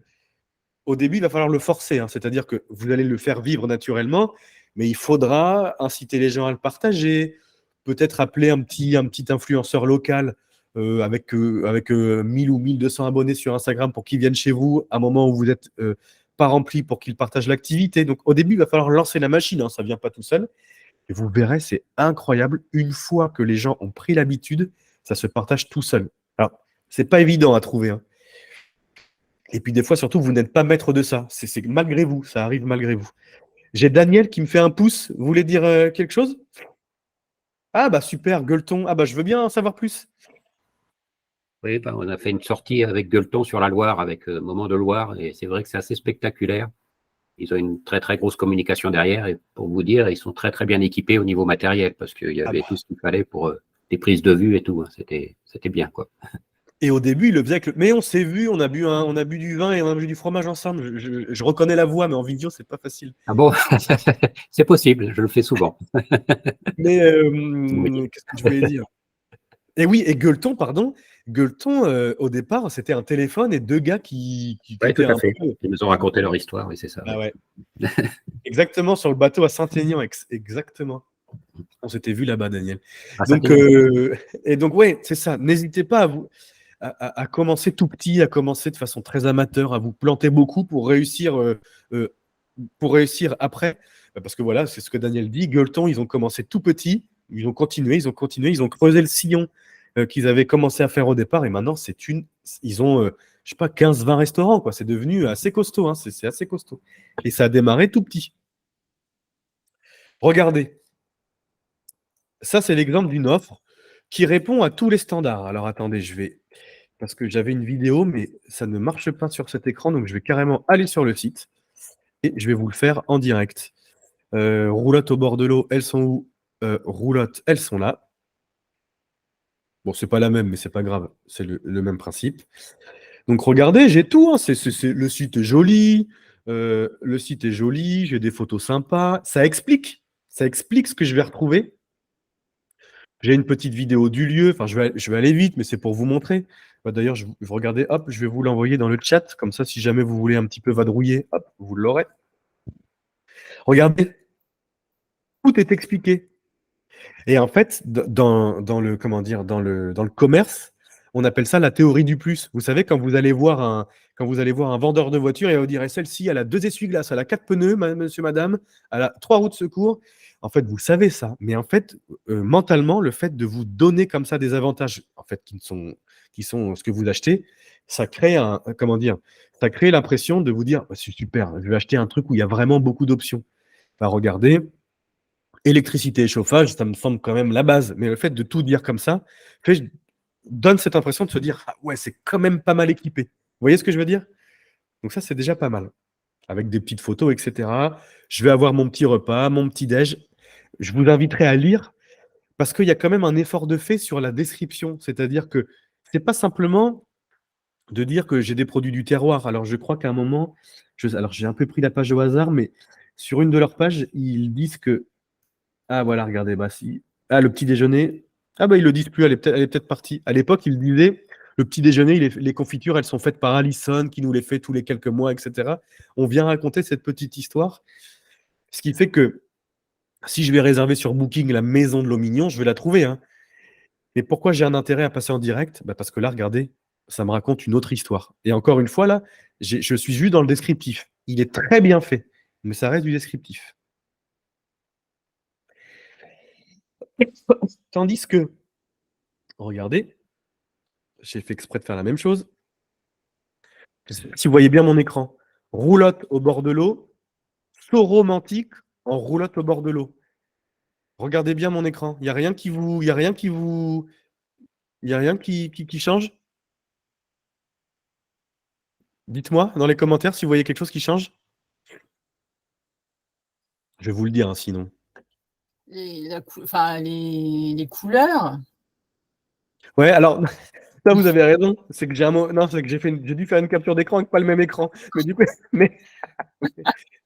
au début, il va falloir le forcer, hein, c'est-à-dire que vous allez le faire vivre naturellement, mais il faudra inciter les gens à le partager, peut-être appeler un petit influenceur local avec 1000 ou 1200 abonnés sur Instagram pour qu'il vienne chez vous à un moment où vous n'êtes pas rempli pour qu'il partage l'activité. Donc au début, il va falloir lancer la machine, hein, ça ne vient pas tout seul. Et vous verrez, c'est incroyable. Une fois que les gens ont pris l'habitude, ça se partage tout seul. Alors, c'est pas évident à trouver, hein. Et puis des fois, surtout, vous n'êtes pas maître de ça. C'est malgré vous, ça arrive malgré vous. J'ai Daniel qui me fait un pouce. Vous voulez dire quelque chose? Ah bah super, gueuleton. Ah bah je veux bien en savoir plus. Oui, ben, on a fait une sortie avec Gueuleton sur la Loire, avec Moment de Loire, et c'est vrai que c'est assez spectaculaire. Ils ont une très très grosse communication derrière, et pour vous dire, ils sont très très bien équipés au niveau matériel, parce qu'il y Ah avait bah. tout ce qu'il fallait pour des prises de vue et tout, hein. C'était bien, quoi. Et au début, il le faisait avec le. Mais on s'est vu, on a bu du vin et on a bu du fromage ensemble. Je reconnais la voix, mais en vidéo, c'est pas facile. Ah bon? C'est possible, je le fais souvent. Mais Oui, qu'est-ce que je voulais dire? Et oui, et Gueuleton, pardon. Gueuleton, au départ, c'était un téléphone et deux gars qui ouais, étaient tout à un fait. peu. Ils nous ont raconté leur histoire, oui, c'est ça. Bah Ouais. ouais. Exactement, sur le bateau à Saint-Aignan, exactement. On s'était vu là-bas, Daniel. À Donc, Saint-Étienne. et donc, ouais, c'est ça. N'hésitez pas à commencer tout petit, à commencer de façon très amateur, à vous planter beaucoup euh, pour réussir après. Parce que voilà, c'est ce que Daniel dit. Gueuleton, ils ont commencé tout petit, ils ont continué, ils ont creusé le sillon qu'ils avaient commencé à faire au départ, et maintenant, ils ont, je sais pas, 15-20 restaurants, quoi. C'est devenu assez costaud, hein, c'est assez costaud. Et ça a démarré tout petit. Regardez, ça, c'est l'exemple d'une offre qui répond à tous les standards. Alors attendez, parce que j'avais une vidéo, mais ça ne marche pas sur cet écran, donc je vais carrément aller sur le site. et je vais vous le faire en direct. Roulotte au bord de l'eau, elles sont où? Roulotte, elles sont là. Bon, c'est pas la même, mais c'est pas grave, c'est le même principe. Donc regardez, j'ai tout, hein. Le site est joli, j'ai des photos sympas, ça explique ce que je vais retrouver. J'ai une petite vidéo du lieu, enfin je vais aller vite, mais c'est pour vous montrer. Bah, d'ailleurs, regardez, hop, je vais vous l'envoyer dans le chat, comme ça, si jamais vous voulez un petit peu vadrouiller, hop, vous l'aurez. Regardez, tout est expliqué. Et en fait, dans le, comment dire, dans le commerce, on appelle ça la théorie du plus. Vous savez, quand vous allez voir un vendeur de voiture, et vous direz celle-ci, elle a 2 essuie-glaces, elle a 4 pneus, monsieur, madame, elle a 3 roues de secours. En fait, vous savez ça. Mais en fait, mentalement, le fait de vous donner comme ça des avantages, en fait, qui sont ce que vous achetez, ça crée ça crée l'impression de vous dire, bah, c'est super, je vais acheter un truc où il y a vraiment beaucoup d'options. Bah, regardez, électricité et chauffage, ça me semble quand même la base. Mais le fait de tout dire comme ça donne cette impression de se dire ah ouais, c'est quand même pas mal équipé. Vous voyez ce que je veux dire? Donc ça, c'est déjà pas mal. Avec des petites photos, etc. Je vais avoir mon petit repas, mon petit déj. Je vous inviterai à lire parce qu'il y a quand même un effort de fait sur la description. C'est-à-dire que c'est pas simplement de dire que j'ai des produits du terroir. Alors je crois qu'à un moment, alors j'ai un peu pris la page au hasard, mais sur une de leurs pages, ils disent que ah voilà, regardez, bah si. Ah, le petit déjeuner. Ah bah ils le disent plus, elle est peut-être partie. À l'époque, ils disaient, le petit déjeuner, les confitures, elles sont faites par Alison, qui nous les fait tous les quelques mois, etc. On vient raconter cette petite histoire. Ce qui fait que si je vais réserver sur Booking la maison de l'eau mignon, je vais la trouver, hein. Mais pourquoi j'ai un intérêt à passer en direct? Bah parce que là, regardez, ça me raconte une autre histoire. Et encore une fois, là, je suis juste dans le descriptif. Il est très bien fait, mais ça reste du descriptif. Tandis que, regardez, j'ai fait exprès de faire la même chose. Si vous voyez bien mon écran, roulotte au bord de l'eau, saut romantique en roulotte au bord de l'eau. Regardez bien mon écran. Il n'y a rien qui vous. Il y a rien qui vous. Il y a rien qui change? Dites-moi dans les commentaires si vous voyez quelque chose qui change. Je vais vous le dire, hein, sinon. Les couleurs. Ouais, alors, là, vous avez raison. C'est que non, c'est que j'ai dû faire une capture d'écran avec pas le même écran. Mais du coup, mais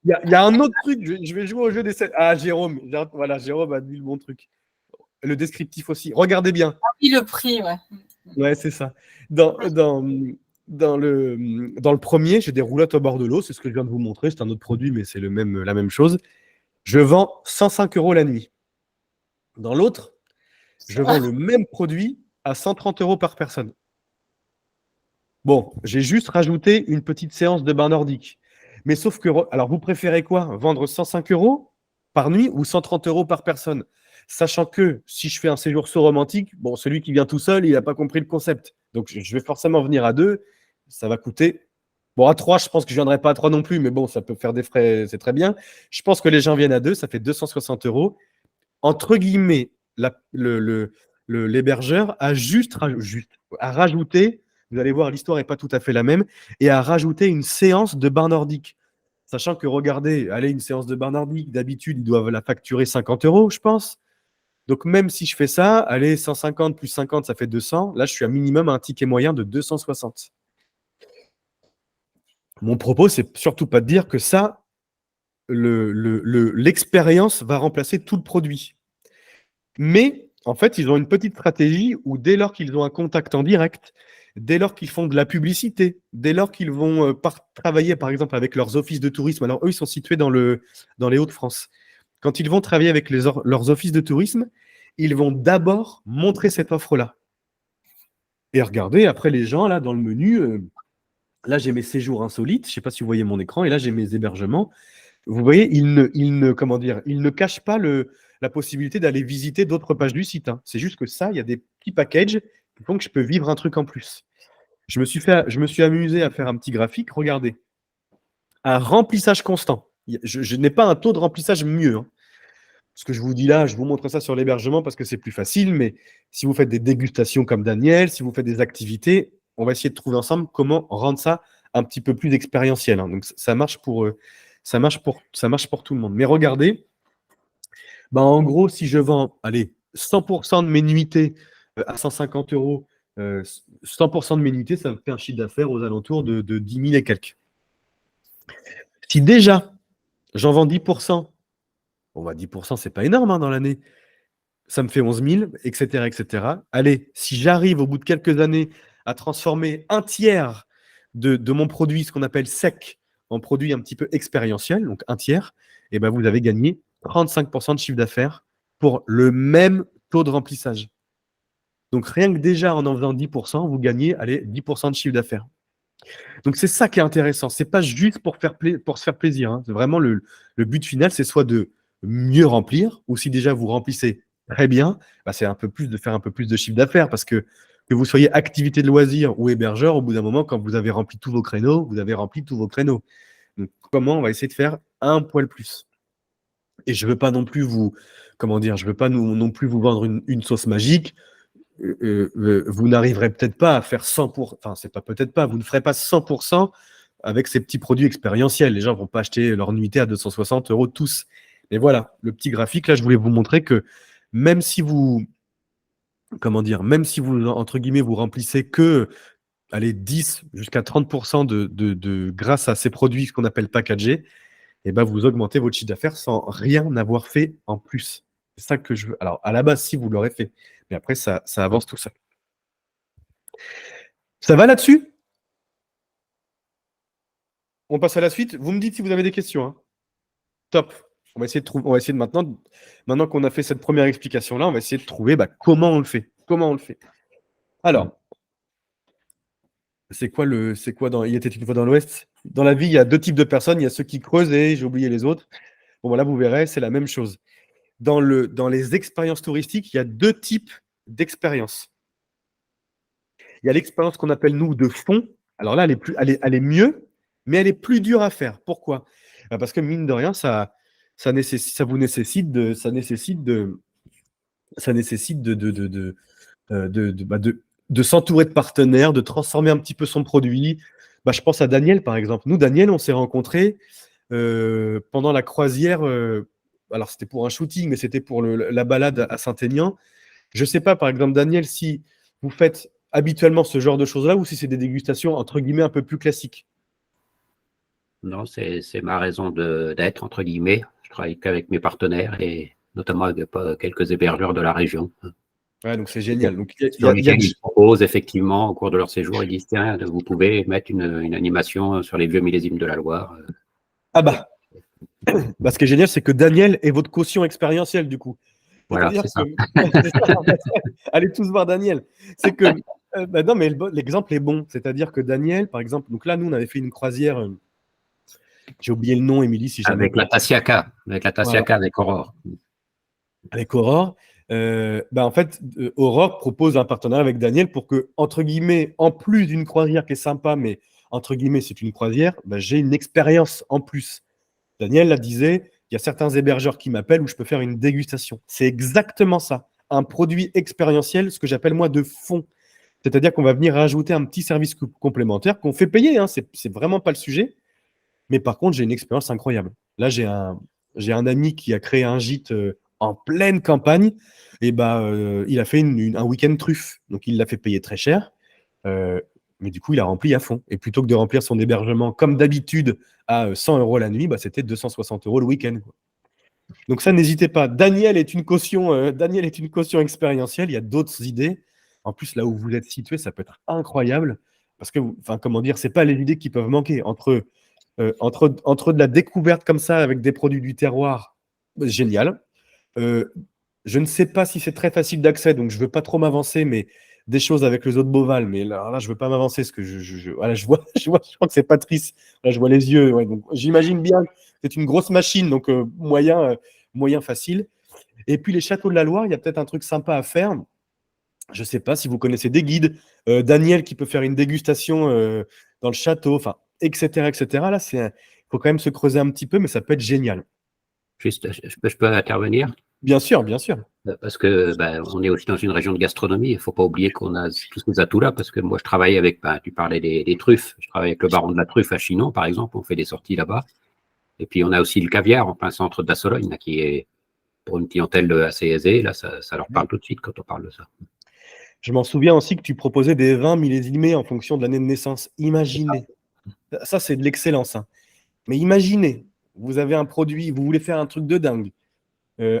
il y a un autre truc. Je vais jouer au jeu des 7. Ah, Jérôme. Voilà, Jérôme a dit le bon truc. Le descriptif aussi. Regardez bien. Ah oui, le prix, ouais. Ouais, c'est ça. Dans le premier, j'ai des roulottes au bord de l'eau. C'est ce que je viens de vous montrer. C'est un autre produit, mais c'est la même chose. Je vends 105 € la nuit. Dans l'autre, je vends le même produit à 130 € par personne. Bon, j'ai juste rajouté une petite séance de bain nordique. Mais sauf que, alors vous préférez quoi? Vendre 105 € par nuit ou 130 € par personne? Sachant que si je fais un séjour saut romantique, bon, celui qui vient tout seul, il n'a pas compris le concept. Donc je vais forcément venir à 2. Ça va coûter. Bon, à 3, je pense que je ne viendrai pas à 3 non plus, mais bon, ça peut faire des frais, c'est très bien. Je pense que les gens viennent à 2, ça fait 260 €. Entre guillemets, l'hébergeur a à rajouter, vous allez voir, l'histoire n'est pas tout à fait la même, et à rajouter une séance de bain nordique. Sachant que, regardez, allez, une séance de bain nordique, d'habitude, ils doivent la facturer 50 €, je pense. Donc, même si je fais ça, allez, 150 plus 50, ça fait 200. Là, je suis à minimum à un ticket moyen de 260. Mon propos, c'est surtout pas de dire que ça, l'expérience va remplacer tout le produit. Mais en fait, ils ont une petite stratégie où dès lors qu'ils ont un contact en direct, dès leurs qu'ils font de la publicité, dès lors qu'ils vont travailler par exemple avec leurs offices de tourisme, alors eux, ils sont situés dans les Hauts-de-France. Quand ils vont travailler avec leurs offices de tourisme, ils vont d'abord montrer cette offre-là. Et regardez, après les gens, là, dans le menu, là, j'ai mes séjours insolites, je ne sais pas si vous voyez mon écran, et là, j'ai mes hébergements. Vous voyez, ils ne cachent pas la possibilité d'aller visiter d'autres pages du site, hein. C'est juste que ça, il y a des petits packages qui font que je peux vivre un truc en plus. Je me suis amusé à faire un petit graphique. Regardez, un remplissage constant. Je n'ai pas un taux de remplissage mieux, hein. Ce que je vous dis là, je vous montre ça sur l'hébergement parce que c'est plus facile, mais si vous faites des dégustations comme Daniel, si vous faites des activités, on va essayer de trouver ensemble comment rendre ça un petit peu plus expérientiel, hein. Donc ça marche ça marche pour tout le monde. Mais regardez, en gros, si je vends, allez, 100% de mes nuitées à 150 euros, 100% de mes nuitées, ça me fait un chiffre d'affaires aux alentours de 10 000 et quelques. Si déjà, j'en vends 10%, 10%, c'est pas énorme dans l'année, ça me fait 11 000, etc., etc. Allez, si j'arrive au bout de quelques années à transformer un tiers de mon produit, ce qu'on appelle sec, en produit un petit peu expérientiel, donc un tiers, et vous avez gagné 35% de chiffre d'affaires pour le même taux de remplissage. Donc rien que déjà en faisant 10%, vous gagnez 10% de chiffre d'affaires. Donc c'est ça qui est intéressant. C'est pas juste pour se faire plaisir. Hein. C'est vraiment le but final, c'est soit de mieux remplir, ou si déjà vous remplissez très bien, c'est de faire un peu plus de chiffre d'affaires, parce que vous soyez activité de loisir ou hébergeur, au bout d'un moment, quand vous avez rempli tous vos créneaux, vous avez rempli tous vos créneaux. Donc comment on va essayer de faire un poil plus. Et je veux pas non plus vous vendre une sauce magique. Vous n'arriverez peut-être pas à faire 100%, enfin c'est pas peut-être pas, vous ne ferez pas 100% avec ces petits produits expérientiels. Les gens ne vont pas acheter leur nuitée à 260 euros tous. Mais voilà, le petit graphique, là, je voulais vous montrer que même si vous, entre guillemets, vous remplissez que 10 jusqu'à 30% grâce à ces produits, ce qu'on appelle packagés, vous augmentez votre chiffre d'affaires sans rien avoir fait en plus. C'est ça que je veux. Alors, à la base, si vous l'aurez fait, mais après, ça avance tout seul. Ça va là-dessus? On passe à la suite. Vous me dites si vous avez des questions. Hein. Top. On va essayer de maintenant qu'on a fait cette première explication-là, on va essayer de trouver comment on le fait. Comment on le fait. Alors, c'est quoi Il était une fois dans l'Ouest? Dans la vie, il y a deux types de personnes. Il y a ceux qui creusent et j'ai oublié les autres. Bon, là, vous verrez, c'est la même chose. Dans les expériences touristiques, il y a deux types d'expériences. Il y a l'expérience qu'on appelle, nous, de fond. Alors là, elle est mieux, mais elle est plus dure à faire. Pourquoi? Parce que, mine de rien, ça nécessite de s'entourer de partenaires, de transformer un petit peu son produit. Je pense à Daniel, par exemple. Nous, Daniel, on s'est rencontrés pendant la croisière. Alors, c'était pour un shooting, mais c'était pour la balade à Saint-Aignan. Je ne sais pas, par exemple, Daniel, si vous faites habituellement ce genre de choses-là ou si c'est des dégustations, entre guillemets, un peu plus classiques. Non, c'est ma raison d'être, entre guillemets. Je travaille qu'avec mes partenaires et notamment avec quelques hébergeurs de la région. Ouais, donc c'est génial. Donc, ils proposent effectivement au cours de leur séjour, ils disent tiens, vous pouvez mettre une animation sur les vieux millésimes de la Loire. Ce qui est génial, c'est que Daniel est votre caution expérientielle du coup. Voilà, c'est ça. Allez tous voir Daniel. C'est que non, mais l'exemple est bon. C'est-à-dire que Daniel, par exemple, donc là, nous, on avait fait une croisière. J'ai oublié le nom, Émilie, si jamais. Avec la Tasiaka, avec Aurore. Avec Aurore. En fait, Aurore propose un partenariat avec Daniel pour que, entre guillemets, en plus d'une croisière qui est sympa, mais entre guillemets, c'est une croisière, j'ai une expérience en plus. Daniel la disait, il y a certains hébergeurs qui m'appellent où je peux faire une dégustation. C'est exactement ça. Un produit expérientiel, ce que j'appelle moi de fond. C'est-à-dire qu'on va venir rajouter un petit service complémentaire qu'on fait payer. Hein, c'est vraiment pas le sujet. Mais par contre, j'ai une expérience incroyable. Là, j'ai un ami qui a créé un gîte en pleine campagne. Et il a fait un week-end truffe. Donc, il l'a fait payer très cher. Mais du coup, il a rempli à fond. Et plutôt que de remplir son hébergement comme d'habitude à 100 euros la nuit, c'était 260 euros le week-end. Donc ça, n'hésitez pas. Daniel est une caution expérientielle. Il y a d'autres idées. En plus, là où vous êtes situé, ça peut être incroyable. Parce que, c'est pas les idées qui peuvent manquer. Entre de la découverte comme ça avec des produits du terroir, génial. Je ne sais pas si c'est très facile d'accès, donc je ne veux pas trop m'avancer, mais des choses avec le zoo de Beauval, mais là je ne veux pas m'avancer, parce que je crois que c'est Patrice, là je vois les yeux, ouais, donc j'imagine bien que c'est une grosse machine, donc moyen facile. Et puis les châteaux de la Loire, il y a peut-être un truc sympa à faire. Je ne sais pas si vous connaissez des guides, Daniel qui peut faire une dégustation dans le château, etc. Là, il faut quand même se creuser un petit peu, mais ça peut être génial. Juste, je peux intervenir? Bien sûr, bien sûr. Parce que on est aussi dans une région de gastronomie. Il ne faut pas oublier qu'on a tous ces atouts-là. Parce que moi, je travaille avec, tu parlais des truffes. Je travaille avec le baron de la truffe à Chinon, par exemple. On fait des sorties là-bas. Et puis, on a aussi le caviar en plein centre de la Sologne, là, qui est pour une clientèle assez aisée. Là, ça leur parle tout de suite quand on parle de ça. Je m'en souviens aussi que tu proposais des vins millésimés en fonction de l'année de naissance. Imaginez. Ça, c'est de l'excellence, hein. Mais imaginez, vous avez un produit, vous voulez faire un truc de dingue.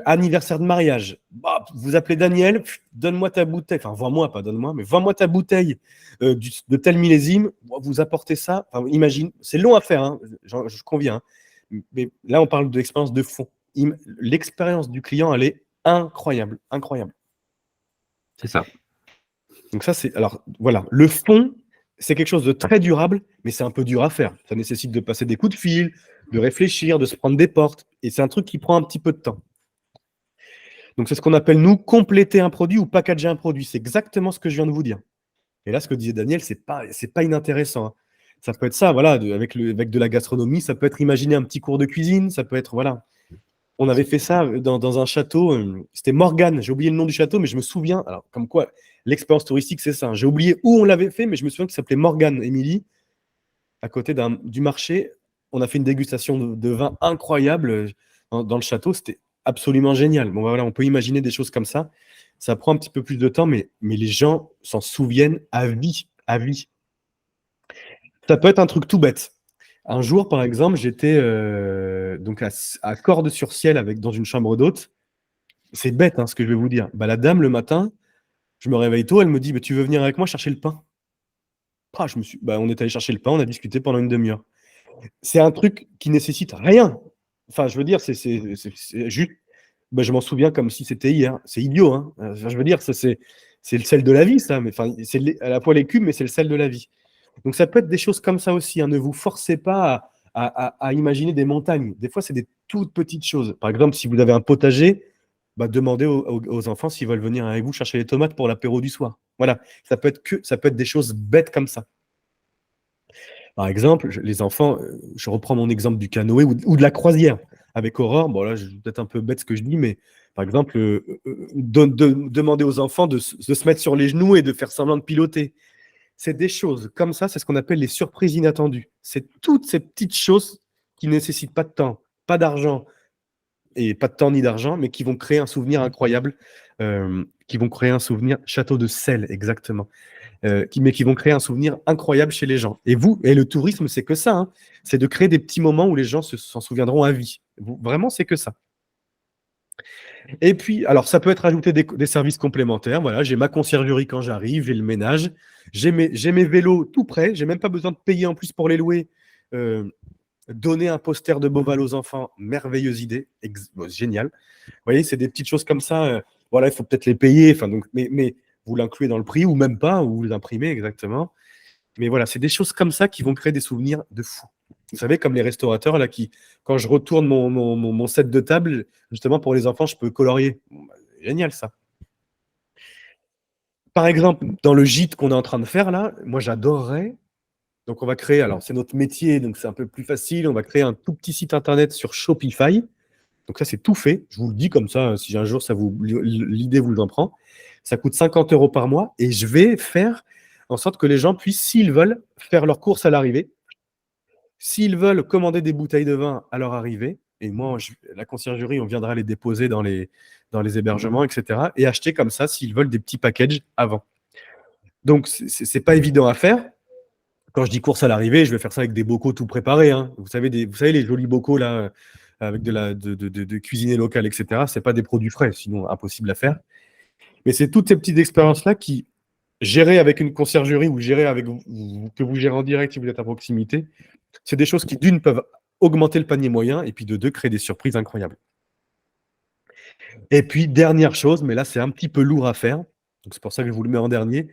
Anniversaire de mariage. Bah, vous appelez Daniel, donne-moi ta bouteille. Enfin, vends-moi, pas donne-moi, mais vends-moi ta bouteille de tel millésime. Vous apportez ça. Enfin, imagine, c'est long à faire, hein, je conviens, hein. Mais là, on parle de l'expérience de fond. L'expérience du client, elle est incroyable, incroyable. C'est ça. Donc ça, c'est alors voilà, le fond, c'est quelque chose de très durable, mais c'est un peu dur à faire. Ça nécessite de passer des coups de fil, de réfléchir, de se prendre des portes, et c'est un truc qui prend un petit peu de temps. Donc c'est ce qu'on appelle nous compléter un produit ou packager un produit. C'est exactement ce que je viens de vous dire. Et là, ce que disait Daniel, c'est pas inintéressant, hein. Ça peut être ça, voilà, avec de la gastronomie, ça peut être imaginer un petit cours de cuisine, ça peut être voilà. On avait fait ça dans un château, c'était Morgane, j'ai oublié le nom du château, mais je me souviens, alors comme quoi l'expérience touristique, c'est ça, hein. J'ai oublié où on l'avait fait, mais je me souviens qu'il s'appelait Morgane, Émilie, à côté du marché. On a fait une dégustation de vin incroyable dans le château, c'était absolument génial. Bon, voilà, on peut imaginer des choses comme ça. Ça prend un petit peu plus de temps, mais les gens s'en souviennent à vie, à vie. Ça peut être un truc tout bête. Un jour, par exemple, j'étais donc à Cordes-sur-Ciel dans une chambre d'hôte. C'est bête, hein, ce que je vais vous dire. Bah, la dame, le matin, je me réveille tôt, elle me dit bah, tu veux venir avec moi chercher le pain? Ah, on est allé chercher le pain, on a discuté pendant une demi-heure. C'est un truc qui nécessite rien. Enfin, je veux dire, c'est juste. Bah, je m'en souviens comme si c'était hier. C'est idiot, hein. Je veux dire, c'est le sel de la vie, ça. Mais enfin, c'est à la fois l'écume, mais c'est le sel de la vie. Donc ça peut être des choses comme ça aussi, hein. Ne vous forcez pas à imaginer des montagnes. Des fois, c'est des toutes petites choses. Par exemple, si vous avez un potager, bah, demandez aux enfants s'ils veulent venir avec vous chercher les tomates pour l'apéro du soir. Voilà, ça peut être des choses bêtes comme ça. Par exemple, les enfants, je reprends mon exemple du canoë ou de la croisière avec Aurore. Bon, là, je suis peut-être un peu bête ce que je dis, mais par exemple, demander aux enfants de se mettre sur les genoux et de faire semblant de piloter. C'est des choses comme ça, c'est ce qu'on appelle les surprises inattendues. C'est toutes ces petites choses qui ne nécessitent pas de temps, pas d'argent, et pas de temps ni d'argent, mais qui vont créer un souvenir incroyable, qui vont créer un souvenir château de sel, exactement, mais qui vont créer un souvenir incroyable chez les gens. Et le tourisme, c'est que ça, hein. C'est de créer des petits moments où les gens s'en souviendront à vie. Vraiment, c'est que ça. Et puis, alors, ça peut être ajouter des services complémentaires. Voilà, j'ai ma conciergerie quand j'arrive, j'ai le ménage, j'ai mes vélos tout prêts, j'ai même pas besoin de payer en plus pour les louer. Donner un poster de Beauval aux enfants, merveilleuse idée, génial. Vous voyez, c'est des petites choses comme ça. Voilà, il faut peut-être les payer, enfin, donc, mais vous l'incluez dans le prix ou même pas, ou vous l'imprimez exactement. Mais voilà, c'est des choses comme ça qui vont créer des souvenirs de fou. Vous savez, comme les restaurateurs, là, quand je retourne mon set de table, justement, pour les enfants, je peux colorier. Bon, bah, génial, ça. Par exemple, dans le gîte qu'on est en train de faire, là, moi, j'adorerais. Donc, on va créer, alors, c'est notre métier, donc c'est un peu plus facile. On va créer un tout petit site internet sur Shopify. Donc, ça, c'est tout fait. Je vous le dis comme ça, si un jour, l'idée vous en prend. Ça coûte 50 € par mois et je vais faire en sorte que les gens puissent, s'ils veulent, faire leurs courses à l'arrivée. S'ils veulent commander des bouteilles de vin à leur arrivée, et moi, la conciergerie, on viendra les déposer dans les hébergements, etc. Et acheter comme ça, s'ils veulent, des petits packages avant. Donc, c'est pas évident à faire. Quand je dis course à l'arrivée, je vais faire ça avec des bocaux tout préparés, hein. Vous savez, les jolis bocaux là, avec de cuisiner local, etc. C'est pas des produits frais, sinon impossible à faire. Mais c'est toutes ces petites expériences-là qui, gérées avec une conciergerie ou gérées que vous gérez en direct si vous êtes à proximité, c'est des choses qui, d'une, peuvent augmenter le panier moyen et puis de deux, créer des surprises incroyables. Et puis, dernière chose, mais là, c'est un petit peu lourd à faire, donc c'est pour ça que je vous le mets en dernier,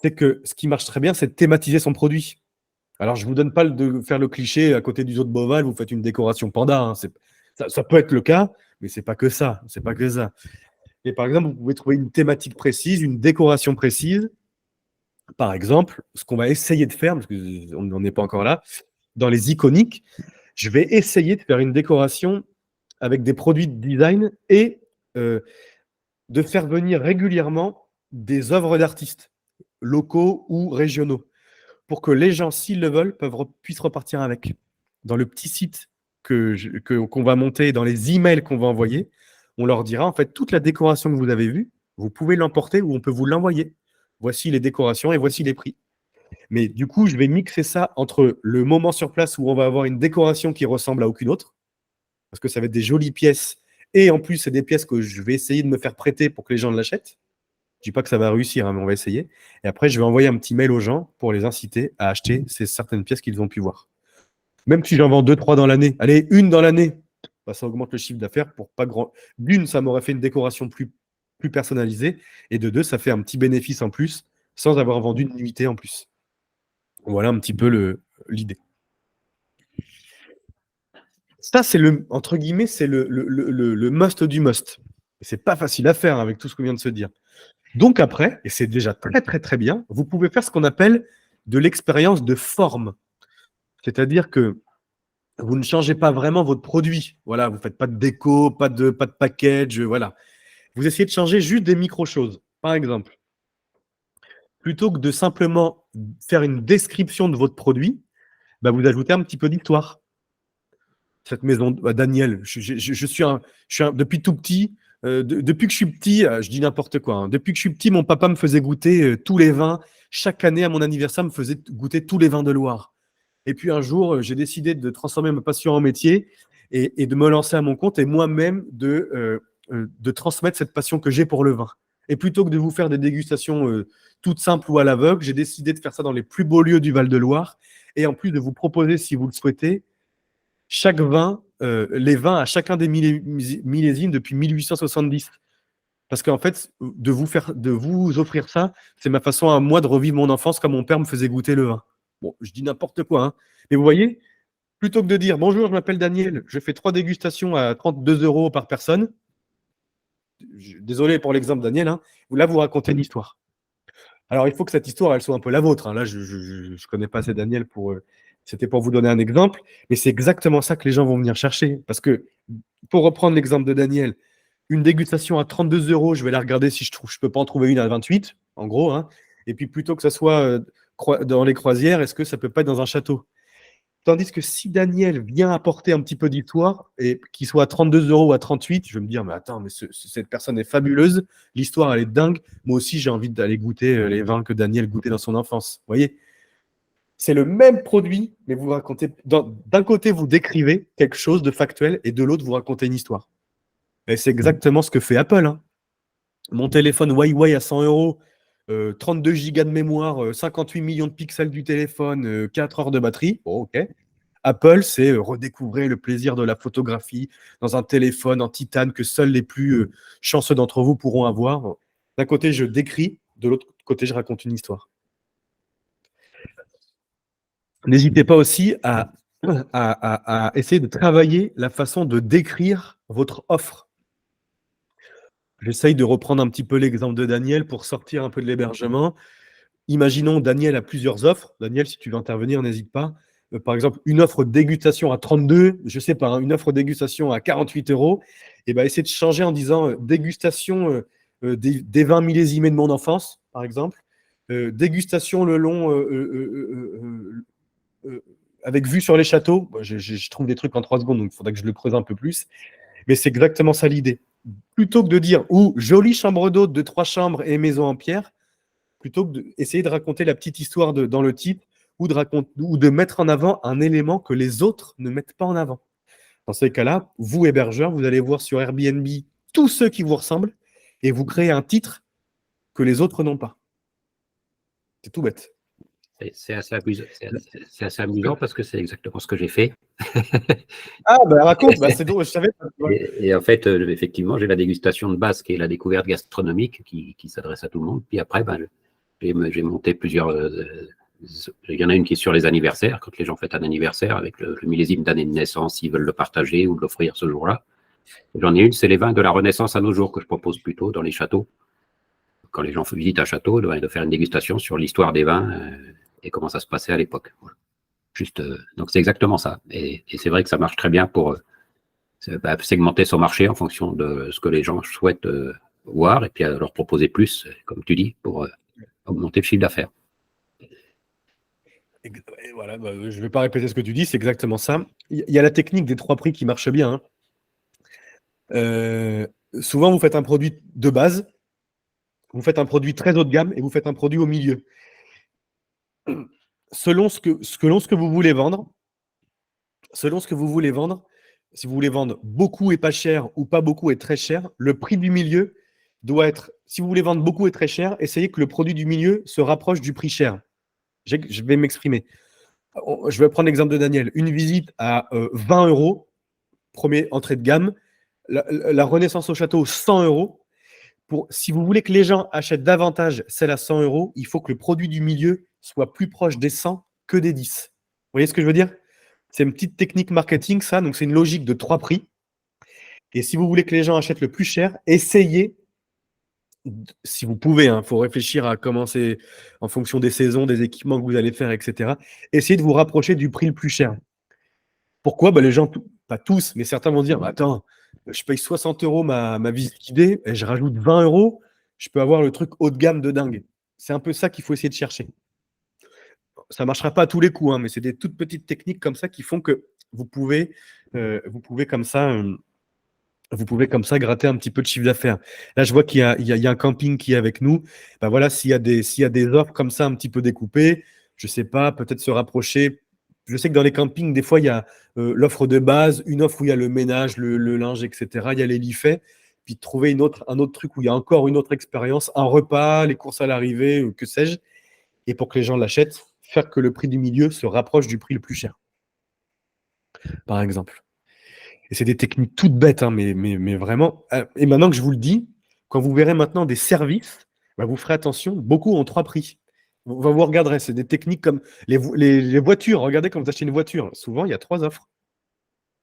c'est que ce qui marche très bien, c'est de thématiser son produit. Alors, je ne vous donne pas de faire le cliché à côté du zoo de Beauval, vous faites une décoration panda, hein. Ça peut être le cas, mais c'est pas que ça. C'est pas que ça. Et par exemple, vous pouvez trouver une thématique précise, une décoration précise. Par exemple, ce qu'on va essayer de faire, parce qu'on n'en est pas encore là, dans les iconiques, je vais essayer de faire une décoration avec des produits de design et de faire venir régulièrement des œuvres d'artistes locaux ou régionaux pour que les gens, s'ils le veulent, puissent repartir avec. Dans le petit site qu'on va monter, dans les emails qu'on va envoyer, on leur dira en fait toute la décoration que vous avez vue, vous pouvez l'emporter ou on peut vous l'envoyer. Voici les décorations et voici les prix. Mais du coup, je vais mixer ça entre le moment sur place où on va avoir une décoration qui ressemble à aucune autre, parce que ça va être des jolies pièces, et en plus, c'est des pièces que je vais essayer de me faire prêter pour que les gens l'achètent. Je dis pas que ça va réussir, hein, mais on va essayer. Et après, je vais envoyer un petit mail aux gens pour les inciter à acheter ces certaines pièces qu'ils ont pu voir. Même si j'en vends 2, 3 dans l'année, allez, une dans l'année, bah, ça augmente le chiffre d'affaires pour pas grand. D'une, ça m'aurait fait une décoration plus personnalisée, et de deux, ça fait un petit bénéfice en plus, sans avoir vendu une nuitée en plus. Voilà un petit peu l'idée. Ça, c'est entre guillemets, c'est le must du must. C'est pas facile à faire avec tout ce qu'on vient de se dire. Donc après, et c'est déjà très très très bien, vous pouvez faire ce qu'on appelle de l'expérience de forme. C'est-à-dire que vous ne changez pas vraiment votre produit. Voilà, vous ne faites pas de déco, pas de package, voilà. Vous essayez de changer juste des micro-choses. Par exemple, plutôt que de simplement faire une description de votre produit, bah, vous ajoutez un petit peu d'histoire. Cette maison, Daniel, depuis tout petit, depuis que je suis petit, je dis n'importe quoi, hein, depuis que je suis petit, mon papa me faisait goûter tous les vins. Chaque année, à mon anniversaire, me faisait goûter tous les vins de Loire. Et puis un jour, j'ai décidé de transformer ma passion en métier et de me lancer à mon compte et moi-même de transmettre cette passion que j'ai pour le vin. Et plutôt que de vous faire des dégustations toutes simples ou à l'aveugle, j'ai décidé de faire ça dans les plus beaux lieux du Val-de-Loire et en plus de vous proposer, si vous le souhaitez, chaque vin, les vins à chacun des millésimes depuis 1870. Parce qu'en fait, de vous offrir ça, c'est ma façon à moi de revivre mon enfance comme mon père me faisait goûter le vin. Bon, je dis n'importe quoi, hein. Mais vous voyez, plutôt que de dire bonjour, je m'appelle Daniel, je fais 3 dégustations à 32 € par personne. Désolé pour l'exemple, Daniel, hein. Là, vous racontez une histoire. Alors, il faut que cette histoire, elle soit un peu la vôtre, hein. Là, je ne connais pas assez Daniel pour. C'était pour vous donner un exemple, mais c'est exactement ça que les gens vont venir chercher. Parce que, pour reprendre l'exemple de Daniel, une dégustation à 32 €, je vais la regarder si je ne peux pas en trouver une à 28, en gros, hein. Et puis, plutôt que ça soit dans les croisières, est-ce que ça ne peut pas être dans un château? Tandis que si Daniel vient apporter un petit peu d'histoire et qu'il soit à 32 € ou à 38, je vais me dire, mais attends, mais cette personne est fabuleuse, l'histoire, elle est dingue. Moi aussi, j'ai envie d'aller goûter les vins que Daniel goûtait dans son enfance. Vous voyez? C'est le même produit, mais vous racontez. D'un côté, vous décrivez quelque chose de factuel et de l'autre, vous racontez une histoire. Et c'est exactement ce que fait Apple, hein. Mon téléphone Huawei à 100 €, 32 gigas de mémoire, 58 millions de pixels du téléphone, 4 heures de batterie. Bon, ok. Apple, c'est redécouvrir le plaisir de la photographie dans un téléphone en titane que seuls les plus chanceux d'entre vous pourront avoir. D'un côté, je décris, de l'autre côté, je raconte une histoire. N'hésitez pas aussi à essayer de travailler la façon de décrire votre offre. J'essaye de reprendre un petit peu l'exemple de Daniel pour sortir un peu de l'hébergement. Imaginons, Daniel a plusieurs offres. Daniel, si tu veux intervenir, n'hésite pas. Par exemple, une offre dégustation à 32, je ne sais pas, hein, une offre dégustation à 48 €. Et ben, essayer de changer en disant dégustation des vins millésimés de mon enfance, par exemple. Dégustation le long avec vue sur les châteaux. Bon, je trouve des trucs en 3 secondes, donc il faudrait que je le creuse un peu plus. Mais c'est exactement ça l'idée. Plutôt que de dire jolie chambre d'hôte de 3 chambres et maison en pierre, plutôt que d'essayer de raconter la petite histoire dans le titre ou de mettre en avant un élément que les autres ne mettent pas en avant. Dans ces cas-là, vous, hébergeurs, vous allez voir sur Airbnb tous ceux qui vous ressemblent et vous créez un titre que les autres n'ont pas. C'est tout bête. C'est assez amusant parce que c'est exactement ce que j'ai fait. Ah, ben raconte, c'est drôle, je savais pas. Et en fait, effectivement, j'ai la dégustation de base qui est la découverte gastronomique qui s'adresse à tout le monde. Puis après, j'ai monté plusieurs. Il y en a une qui est sur les anniversaires, quand les gens fêtent un anniversaire avec le millésime d'année de naissance, ils veulent le partager ou l'offrir ce jour-là. J'en ai une, c'est les vins de la Renaissance à nos jours que je propose plutôt dans les châteaux. Quand les gens visitent un château, de faire une dégustation sur l'histoire des vins et comment ça se passait à l'époque. Voilà. Donc c'est exactement ça. Et c'est vrai que ça marche très bien pour segmenter son marché en fonction de ce que les gens souhaitent voir et puis leur proposer plus, comme tu dis, pour augmenter le chiffre d'affaires. Et voilà, bah, je ne vais pas répéter ce que tu dis, c'est exactement ça. Il y a la technique des 3 prix qui marche bien, hein. Euh, Souvent, vous faites un produit de base, vous faites un produit très haut de gamme et vous faites un produit au milieu. Selon ce que vous voulez vendre, si vous voulez vendre beaucoup et pas cher ou pas beaucoup et très cher, le prix du milieu doit être, si vous voulez vendre beaucoup et très cher, essayez que le produit du milieu se rapproche du prix cher. Je vais m'exprimer. Je vais prendre l'exemple de Daniel. Une visite à 20 euros, premier entrée de gamme. La Renaissance au château, 100 euros. Si vous voulez que les gens achètent davantage celle à 100 euros, il faut que le produit du milieu soit plus proche des 100 que des 10. Vous voyez ce que je veux dire? C'est une petite technique marketing, ça. Donc, c'est une logique de 3 prix. Et si vous voulez que les gens achètent le plus cher, essayez, si vous pouvez, il faut réfléchir à comment c'est en fonction des saisons, des équipements que vous allez faire, etc. Essayez de vous rapprocher du prix le plus cher. Pourquoi? Les gens, pas tous, mais certains vont dire, attends, je paye 60 euros ma visite guidée et je rajoute 20 euros, je peux avoir le truc haut de gamme de dingue. C'est un peu ça qu'il faut essayer de chercher. Ça ne marchera pas à tous les coups, mais c'est des toutes petites techniques comme ça qui font que vous pouvez comme ça gratter un petit peu de chiffre d'affaires. Là, je vois qu'il y a un camping qui est avec nous. Ben voilà, s'il y a des offres comme ça un petit peu découpées, je ne sais pas, peut-être se rapprocher. Je sais que dans les campings, des fois, il y a l'offre de base, une offre où il y a le ménage, le linge, etc. Il y a les lits faits. Puis trouver un autre truc où il y a encore une autre expérience, un repas, les courses à l'arrivée, que sais-je. Et pour que les gens l'achètent, faire que le prix du milieu se rapproche du prix le plus cher, par exemple. Et c'est des techniques toutes bêtes, mais vraiment. Et maintenant que je vous le dis, quand vous verrez maintenant des services, vous ferez attention, beaucoup ont 3 prix. Vous regarderez, c'est des techniques comme les voitures. Regardez quand vous achetez une voiture, souvent il y a 3 offres.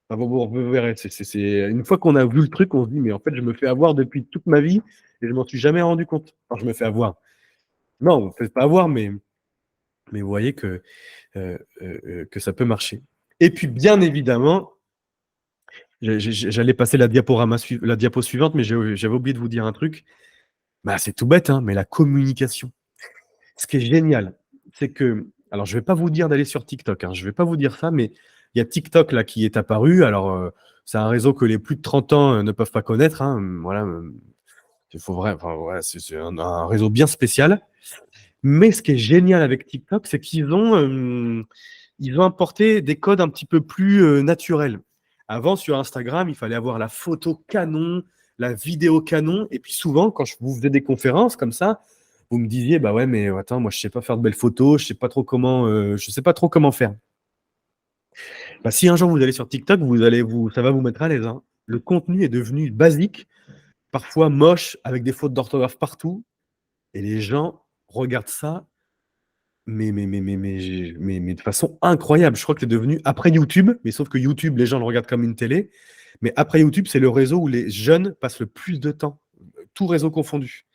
Vous verrez, une fois qu'on a vu le truc, on se dit, mais en fait, je me fais avoir depuis toute ma vie et je m'en suis jamais rendu compte. Enfin, je me fais avoir. Non, vous ne faites pas avoir, mais vous voyez que ça peut marcher. Et puis, bien évidemment, j'allais passer la diapo suivante, mais j'avais oublié de vous dire un truc. C'est tout bête, mais la communication. Ce qui est génial, c'est que, alors je ne vais pas vous dire d'aller sur TikTok, je ne vais pas vous dire ça, mais il y a TikTok là qui est apparu. Alors, c'est un réseau que les plus de 30 ans ne peuvent pas connaître. Voilà, c'est un réseau bien spécial. Mais ce qui est génial avec TikTok, c'est qu'ils ont apporté des codes un petit peu plus naturels. Avant, sur Instagram, il fallait avoir la photo canon, la vidéo canon. Et puis souvent, quand je vous faisais des conférences comme ça, vous me disiez, bah ouais, mais attends, moi, je ne sais pas faire de belles photos, je ne sais pas trop comment faire. Si un jour vous allez sur TikTok, ça va vous mettre à l'aise. Le contenu est devenu basique, parfois moche, avec des fautes d'orthographe partout. Et les gens regardent ça mais de façon incroyable. Je crois que c'est devenu après YouTube, mais sauf que YouTube, les gens le regardent comme une télé. Mais après YouTube, c'est le réseau où les jeunes passent le plus de temps, tout réseau confondu.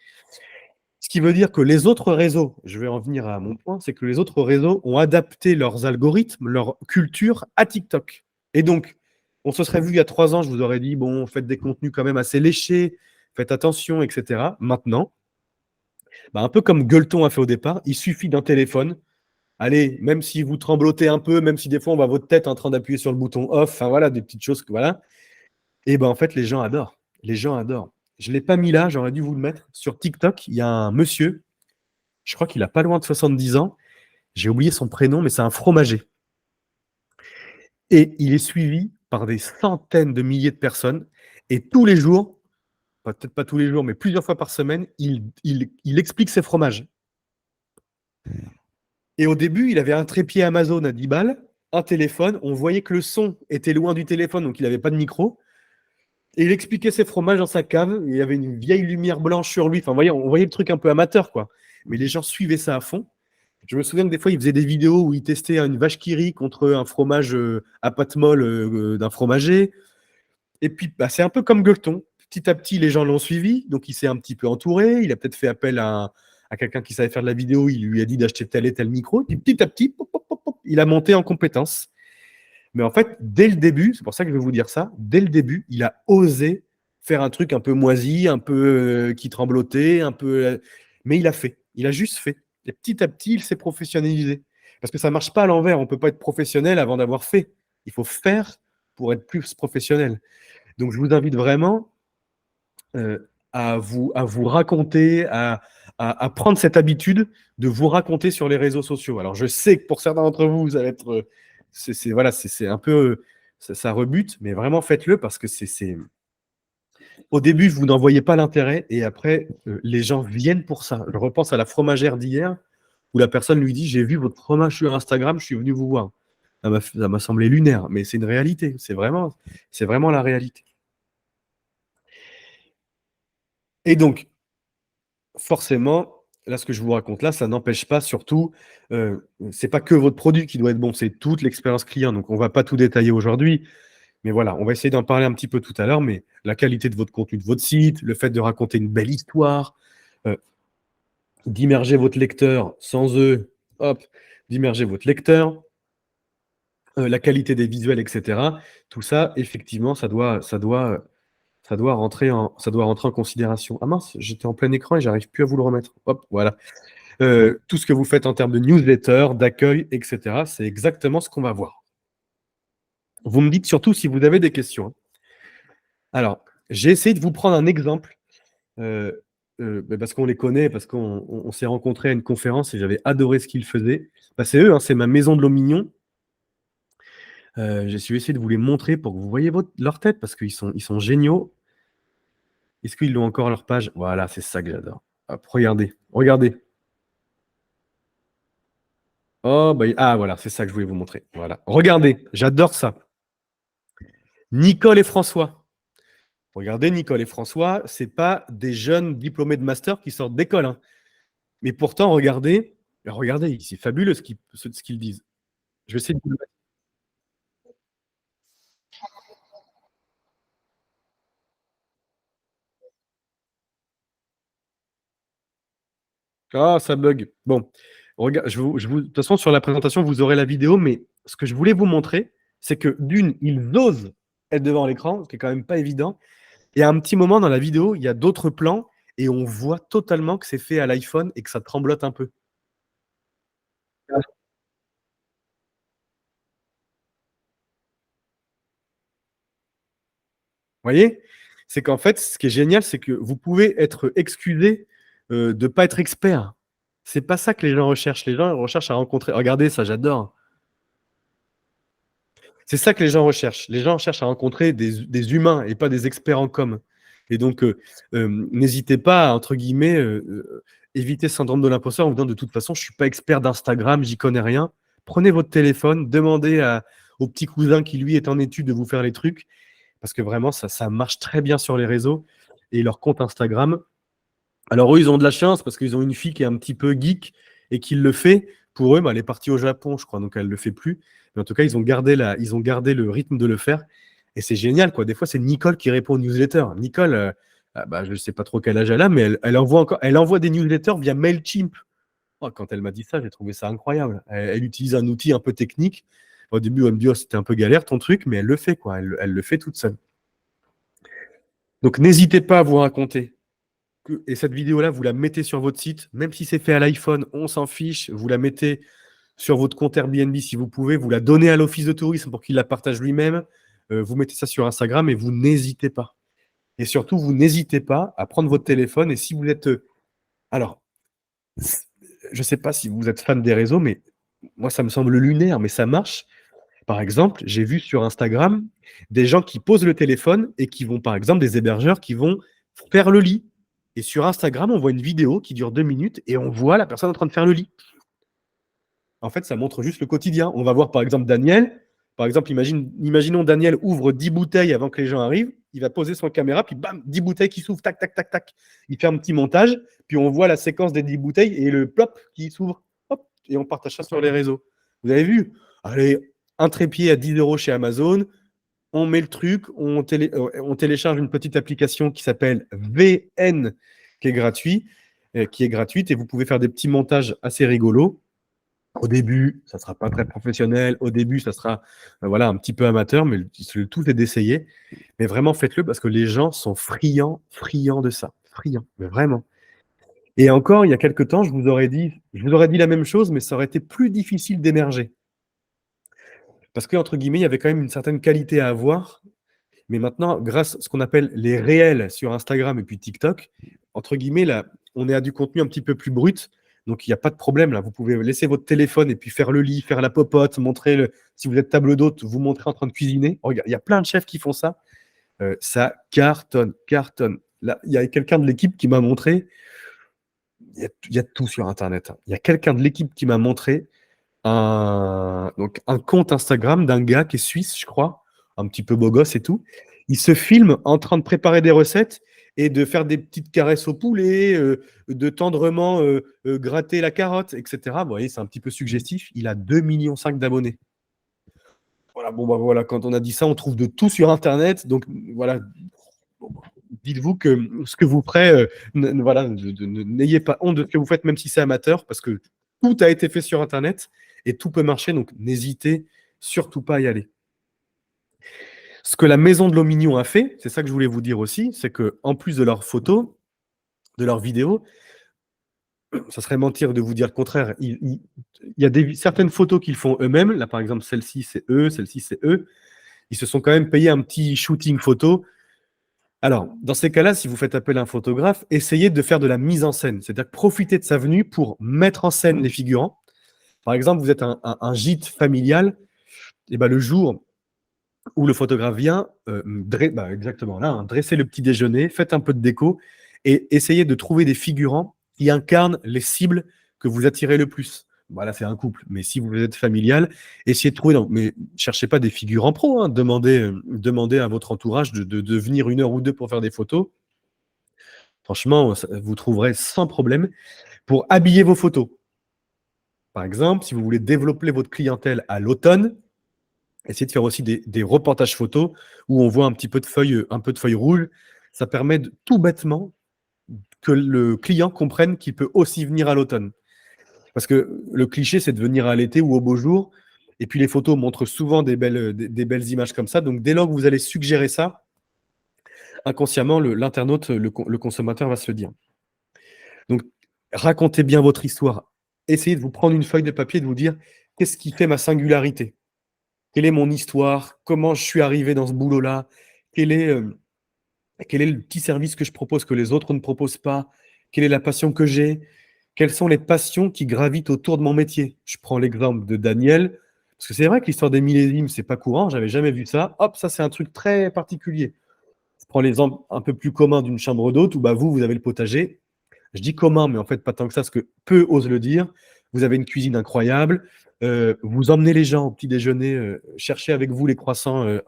Ce qui veut dire que les autres réseaux, je vais en venir à mon point, c'est que les autres réseaux ont adapté leurs algorithmes, leur culture à TikTok. Et donc, on se serait vu il y a 3 ans, je vous aurais dit, bon, faites des contenus quand même assez léchés, faites attention, etc. Maintenant, un peu comme Gueuleton a fait au départ, il suffit d'un téléphone. Allez, même si vous tremblotez un peu, même si des fois on voit votre tête en train d'appuyer sur le bouton off, enfin voilà, des petites choses que voilà. Et en fait, les gens adorent. Les gens adorent. Je ne l'ai pas mis là, j'aurais dû vous le mettre. Sur TikTok, il y a un monsieur, je crois qu'il a pas loin de 70 ans. J'ai oublié son prénom, mais c'est un fromager. Et il est suivi par des centaines de milliers de personnes. Et tous les jours, peut-être pas tous les jours, mais plusieurs fois par semaine, il explique ses fromages. Et au début, il avait un trépied Amazon à 10 balles, un téléphone. On voyait que le son était loin du téléphone, donc il n'avait pas de micro. Et il expliquait ses fromages dans sa cave. Il y avait une vieille lumière blanche sur lui. Enfin, on voyait le truc un peu amateur, quoi. Mais les gens suivaient ça à fond. Je me souviens que des fois, il faisait des vidéos où il testait une vache qui rit contre un fromage à pâte molle d'un fromager. Et puis, c'est un peu comme Gueuleton. Petit à petit, les gens l'ont suivi. Donc, il s'est un petit peu entouré. Il a peut-être fait appel à quelqu'un qui savait faire de la vidéo. Il lui a dit d'acheter tel et tel micro. Puis, petit à petit, il a monté en compétences. Mais en fait, dès le début, c'est pour ça que je vais vous dire ça, dès le début, il a osé faire un truc un peu moisi, un peu qui tremblotait, un peu. Mais il a fait. Il a juste fait. Et petit à petit, il s'est professionnalisé. Parce que ça ne marche pas à l'envers. On ne peut pas être professionnel avant d'avoir fait. Il faut faire pour être plus professionnel. Donc, je vous invite vraiment à vous raconter, à prendre cette habitude de vous raconter sur les réseaux sociaux. Alors, je sais que pour certains d'entre vous, vous allez être, voilà, c'est un peu, ça rebute, mais vraiment faites-le parce que au début, vous n'en voyez pas l'intérêt et après, les gens viennent pour ça. Je repense à la fromagère d'hier où la personne lui dit: j'ai vu votre fromage sur Instagram, je suis venu vous voir. Ça m'a semblé lunaire, mais c'est une réalité. C'est vraiment la réalité. Et donc, forcément, là, ce que je vous raconte là, ça n'empêche pas surtout, c'est pas que votre produit qui doit être bon, c'est toute l'expérience client. Donc, on va pas tout détailler aujourd'hui, mais voilà, on va essayer d'en parler un petit peu tout à l'heure. Mais la qualité de votre contenu, de votre site, le fait de raconter une belle histoire, d'immerger votre lecteur sans eux, hop, d'immerger votre lecteur, la qualité des visuels, etc. Tout ça, effectivement, ça doit rentrer en considération. Ah mince, j'étais en plein écran et j'arrive plus à vous le remettre. Hop, voilà. Tout ce que vous faites en termes de newsletter, d'accueil, etc., c'est exactement ce qu'on va voir. Vous me dites surtout si vous avez des questions, hein. Alors, j'ai essayé de vous prendre un exemple, parce qu'on les connaît, parce qu'on s'est rencontrés à une conférence et j'avais adoré ce qu'ils faisaient. Bah, c'est eux, hein, c'est ma maison de l'eau mignon. J'ai essayé de vous les montrer pour que vous voyez leur tête, parce qu'ils sont géniaux. Est-ce qu'ils ont encore leur page? Voilà, c'est ça que j'adore. Hop, regardez. Oh, bah, voilà, c'est ça que je voulais vous montrer. Voilà. Regardez, j'adore ça. Nicole et François. Regardez, Nicole et François, ce n'est pas des jeunes diplômés de master qui sortent d'école, hein. Mais pourtant, regardez, c'est fabuleux ce qu'ils disent. Je vais essayer de vous le mettre. Ah, ça bug. Bon, regarde, de toute façon, sur la présentation, vous aurez la vidéo, mais ce que je voulais vous montrer, c'est que d'une, ils osent être devant l'écran, ce qui est quand même pas évident. Et à un petit moment dans la vidéo, il y a d'autres plans et on voit totalement que c'est fait à l'iPhone et que ça tremblote un peu. Vous voyez? C'est qu'en fait, ce qui est génial, c'est que vous pouvez être excusé de ne pas être expert. C'est pas ça que les gens recherchent. Les gens recherchent à rencontrer. Regardez ça, j'adore. C'est ça que les gens recherchent. Les gens cherchent à rencontrer des humains et pas des experts en com. Et donc, n'hésitez pas à, entre guillemets, éviter ce syndrome de l'imposteur en vous disant de toute façon, je ne suis pas expert d'Instagram, j'y connais rien. Prenez votre téléphone, demandez au petit cousin qui, lui, est en étude de vous faire les trucs, parce que vraiment, ça marche très bien sur les réseaux. Et leur compte Instagram, alors eux, ils ont de la chance parce qu'ils ont une fille qui est un petit peu geek et qui le fait. Pour eux, bah, elle est partie au Japon, je crois, donc elle ne le fait plus. Mais en tout cas, ils ont gardé le rythme de le faire. Et c'est génial, quoi. Des fois, c'est Nicole qui répond aux newsletters. Nicole, bah, je ne sais pas trop quel âge elle a, mais elle envoie des newsletters via MailChimp. Oh, quand elle m'a dit ça, j'ai trouvé ça incroyable. Elle utilise un outil un peu technique. Au début, elle me dit: oh, c'était un peu galère ton truc, mais elle le fait, quoi. Elle le fait toute seule. Donc, n'hésitez pas à vous raconter. Et cette vidéo-là, vous la mettez sur votre site, même si c'est fait à l'iPhone, on s'en fiche. Vous la mettez sur votre compte Airbnb si vous pouvez, vous la donnez à l'office de tourisme pour qu'il la partage lui-même. Vous mettez ça sur Instagram et vous n'hésitez pas. Et surtout, vous n'hésitez pas à prendre votre téléphone. Et si vous êtes. Alors, je ne sais pas si vous êtes fan des réseaux, mais moi, ça me semble lunaire, mais ça marche. Par exemple, j'ai vu sur Instagram des gens qui posent le téléphone et qui vont, par exemple, des hébergeurs qui vont faire le lit. Et sur Instagram, on voit une vidéo qui dure 2 minutes et on voit la personne en train de faire le lit. En fait, ça montre juste le quotidien. On va voir, par exemple, Daniel. Par exemple, imaginons Daniel ouvre 10 bouteilles avant que les gens arrivent. Il va poser son caméra, puis bam, 10 bouteilles qui s'ouvrent, tac, tac, tac, tac. Il fait un petit montage, puis on voit la séquence des 10 bouteilles et le plop qui s'ouvre. Hop, et on partage ça sur les réseaux. Vous avez vu? Allez, un trépied à 10 € chez Amazon. On met le truc, on télécharge une petite application qui s'appelle VN, qui est gratuite, et vous pouvez faire des petits montages assez rigolos. Au début, ça ne sera pas très professionnel. Au début, ça sera voilà, un petit peu amateur, mais le tout est d'essayer. Mais vraiment, faites-le parce que les gens sont friands de ça. Friands, mais vraiment. Et encore, il y a quelque temps, je vous aurais dit la même chose, mais ça aurait été plus difficile d'émerger. Parce qu'entre guillemets, il y avait quand même une certaine qualité à avoir. Mais maintenant, grâce à ce qu'on appelle les réels sur Instagram et puis TikTok, entre guillemets, là, on est à du contenu un petit peu plus brut. Donc, il n'y a pas de problème. Là. Vous pouvez laisser votre téléphone et puis faire le lit, faire la popote, si vous êtes table d'hôte, vous montrer en train de cuisiner. Oh, regarde, il y a plein de chefs qui font ça. Ça cartonne, cartonne. Là, il y a quelqu'un de l'équipe qui m'a montré. Il y a tout sur Internet. Hein. Il y a quelqu'un de l'équipe qui m'a montré donc un compte Instagram d'un gars qui est suisse, je crois, un petit peu beau gosse et tout. Il se filme en train de préparer des recettes et de faire des petites caresses au poulet, de tendrement gratter la carotte, etc. Vous voyez, c'est un petit peu suggestif. Il a 2,5 millions d'abonnés. Voilà, bon, bah voilà, quand on a dit ça, on trouve de tout sur Internet. Donc voilà, bon, bah, dites-vous que ce que vous ferez, voilà, n'ayez pas honte de ce que vous faites, même si c'est amateur, parce que tout a été fait sur Internet et tout peut marcher. Donc n'hésitez surtout pas à y aller. Ce que la Maison de l'Eau Mignon a fait, c'est ça que je voulais vous dire aussi, c'est qu'en plus de leurs photos, de leurs vidéos, ça serait mentir de vous dire le contraire. Il y a certaines photos qu'ils font eux-mêmes. Là, par exemple, celle-ci, c'est eux, celle-ci, c'est eux. Ils se sont quand même payé un petit shooting photo. Alors, dans ces cas-là, si vous faites appel à un photographe, essayez de faire de la mise en scène. C'est-à-dire profitez de sa venue pour mettre en scène les figurants. Par exemple, vous êtes un gîte familial, et ben, le jour où le photographe vient, exactement là, hein, dressez le petit déjeuner, faites un peu de déco et essayez de trouver des figurants qui incarnent les cibles que vous attirez le plus. Voilà, c'est un couple. Mais si vous êtes familial, essayez de trouver. Mais cherchez pas des figurants pros. Hein, demandez à votre entourage de venir 1 heure ou 2 pour faire des photos. Franchement, vous trouverez sans problème pour habiller vos photos. Par exemple, si vous voulez développer votre clientèle à l'automne, essayez de faire aussi des reportages photos où on voit un peu de feuilles rouges. Ça permet tout bêtement que le client comprenne qu'il peut aussi venir à l'automne. Parce que le cliché, c'est de venir à l'été ou au beau jour. Et puis les photos montrent souvent des belles images comme ça. Donc dès lors que vous allez suggérer ça, inconsciemment, l'internaute, le consommateur va se le dire. Donc racontez bien votre histoire. Essayez de vous prendre une feuille de papier et de vous dire qu'est-ce qui fait ma singularité? Quelle est mon histoire? Comment je suis arrivé dans ce boulot-là? Quel est le petit service que je propose que les autres ne proposent pas? Quelle est la passion que j'ai? Quelles sont les passions qui gravitent autour de mon métier? Je prends l'exemple de Daniel, parce que c'est vrai que l'histoire des millésimes, c'est pas courant, j'avais jamais vu ça. Hop, ça c'est un truc très particulier. Je prends l'exemple un peu plus commun d'une chambre d'hôte où vous avez le potager. Je dis commun, mais en fait pas tant que ça, parce que peu osent le dire. Vous avez une cuisine incroyable. Vous emmenez les gens au petit déjeuner, cherchez avec vous les croissants,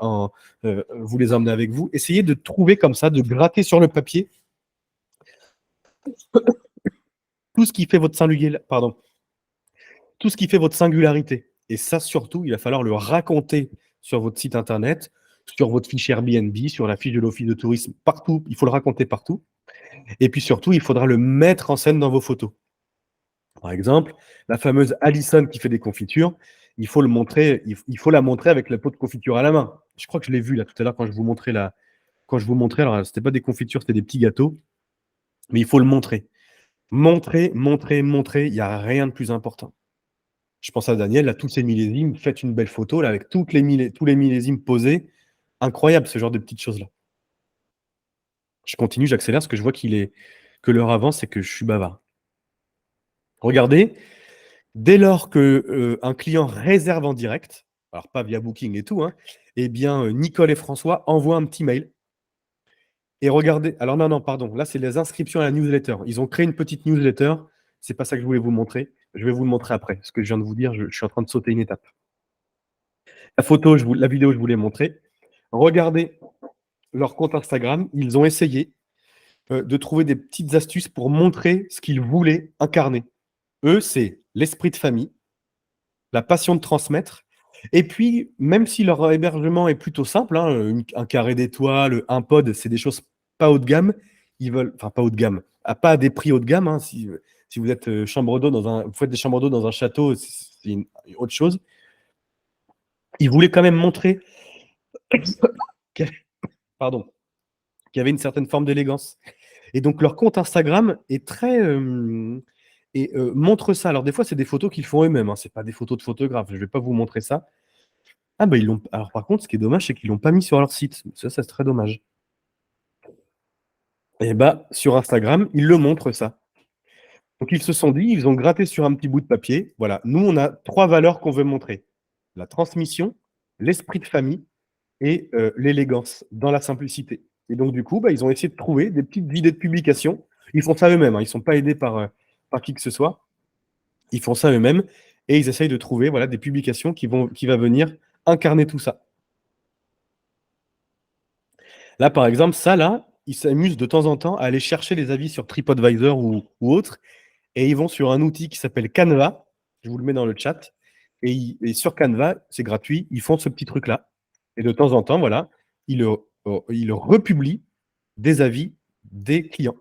vous les emmenez avec vous. Essayez de trouver comme ça, de gratter sur le papier tout ce qui fait votre singularité. Et ça, surtout, il va falloir le raconter sur votre site internet, sur votre fiche Airbnb, sur la fiche de l'Office de tourisme, partout. Il faut le raconter partout. Et puis surtout, il faudra le mettre en scène dans vos photos. Par exemple, la fameuse Alison qui fait des confitures, il faut la montrer avec la pot de confiture à la main. Je crois que je l'ai vu là tout à l'heure quand je vous montrais alors c'était pas des confitures, c'était des petits gâteaux, mais il faut le montrer. Montrer, il n'y a rien de plus important. Je pense à Daniel, là, tous ces millésimes, faites une belle photo là, avec tous les millésimes posés. Incroyable ce genre de petites choses-là. Je continue, j'accélère parce que je vois que l'heure avance et que je suis bavard. Regardez, dès lors qu'un client réserve en direct, alors pas via Booking et tout, hein, eh bien, Nicole et François envoient un petit mail. Et regardez, alors non, pardon, là, c'est les inscriptions à la newsletter. Ils ont créé une petite newsletter. C'est pas ça que je voulais vous montrer. Je vais vous le montrer après. Ce que je viens de vous dire, je suis en train de sauter une étape. La vidéo, je vous l'ai montrée. Regardez leur compte Instagram. Ils ont essayé de trouver des petites astuces pour montrer ce qu'ils voulaient incarner. Eux, c'est l'esprit de famille, la passion de transmettre. Et puis, même si leur hébergement est plutôt simple, hein, un carré d'étoiles, un pod, c'est des choses pas haut de gamme, pas haut de gamme, pas à des prix haut de gamme. Hein, si vous êtes chambre d'eau vous faites des chambres d'eau dans un château, c'est une autre chose. Ils voulaient quand même montrer qu'il y avait une certaine forme d'élégance. Et donc, leur compte Instagram est très. Montre ça. Alors, des fois, c'est des photos qu'ils font eux-mêmes. Hein. Ce pas des photos de photographes. Je ne vais pas vous montrer ça. Ah, bah, ils l'ont. Alors, par contre, ce qui est dommage, c'est qu'ils ne l'ont pas mis sur leur site. Ça, c'est très dommage. Et bah, sur Instagram, ils le montrent, ça. Donc, ils se sont dit, ils ont gratté sur un petit bout de papier. Voilà, nous, on a 3 valeurs qu'on veut montrer. La transmission, l'esprit de famille et l'élégance dans la simplicité. Et donc, du coup, bah, ils ont essayé de trouver des petites idées de publication. Ils font ça eux-mêmes, hein. Ils ne sont pas aidés par qui que ce soit. Ils font ça eux-mêmes et ils essayent de trouver des publications qui va venir incarner tout ça. Là, par exemple, ça, là, ils s'amusent de temps en temps à aller chercher les avis sur TripAdvisor ou autre, et ils vont sur un outil qui s'appelle Canva. Je vous le mets dans le chat. Et sur Canva, c'est gratuit, ils font ce petit truc-là. Et de temps en temps, voilà, ils republient des avis des clients.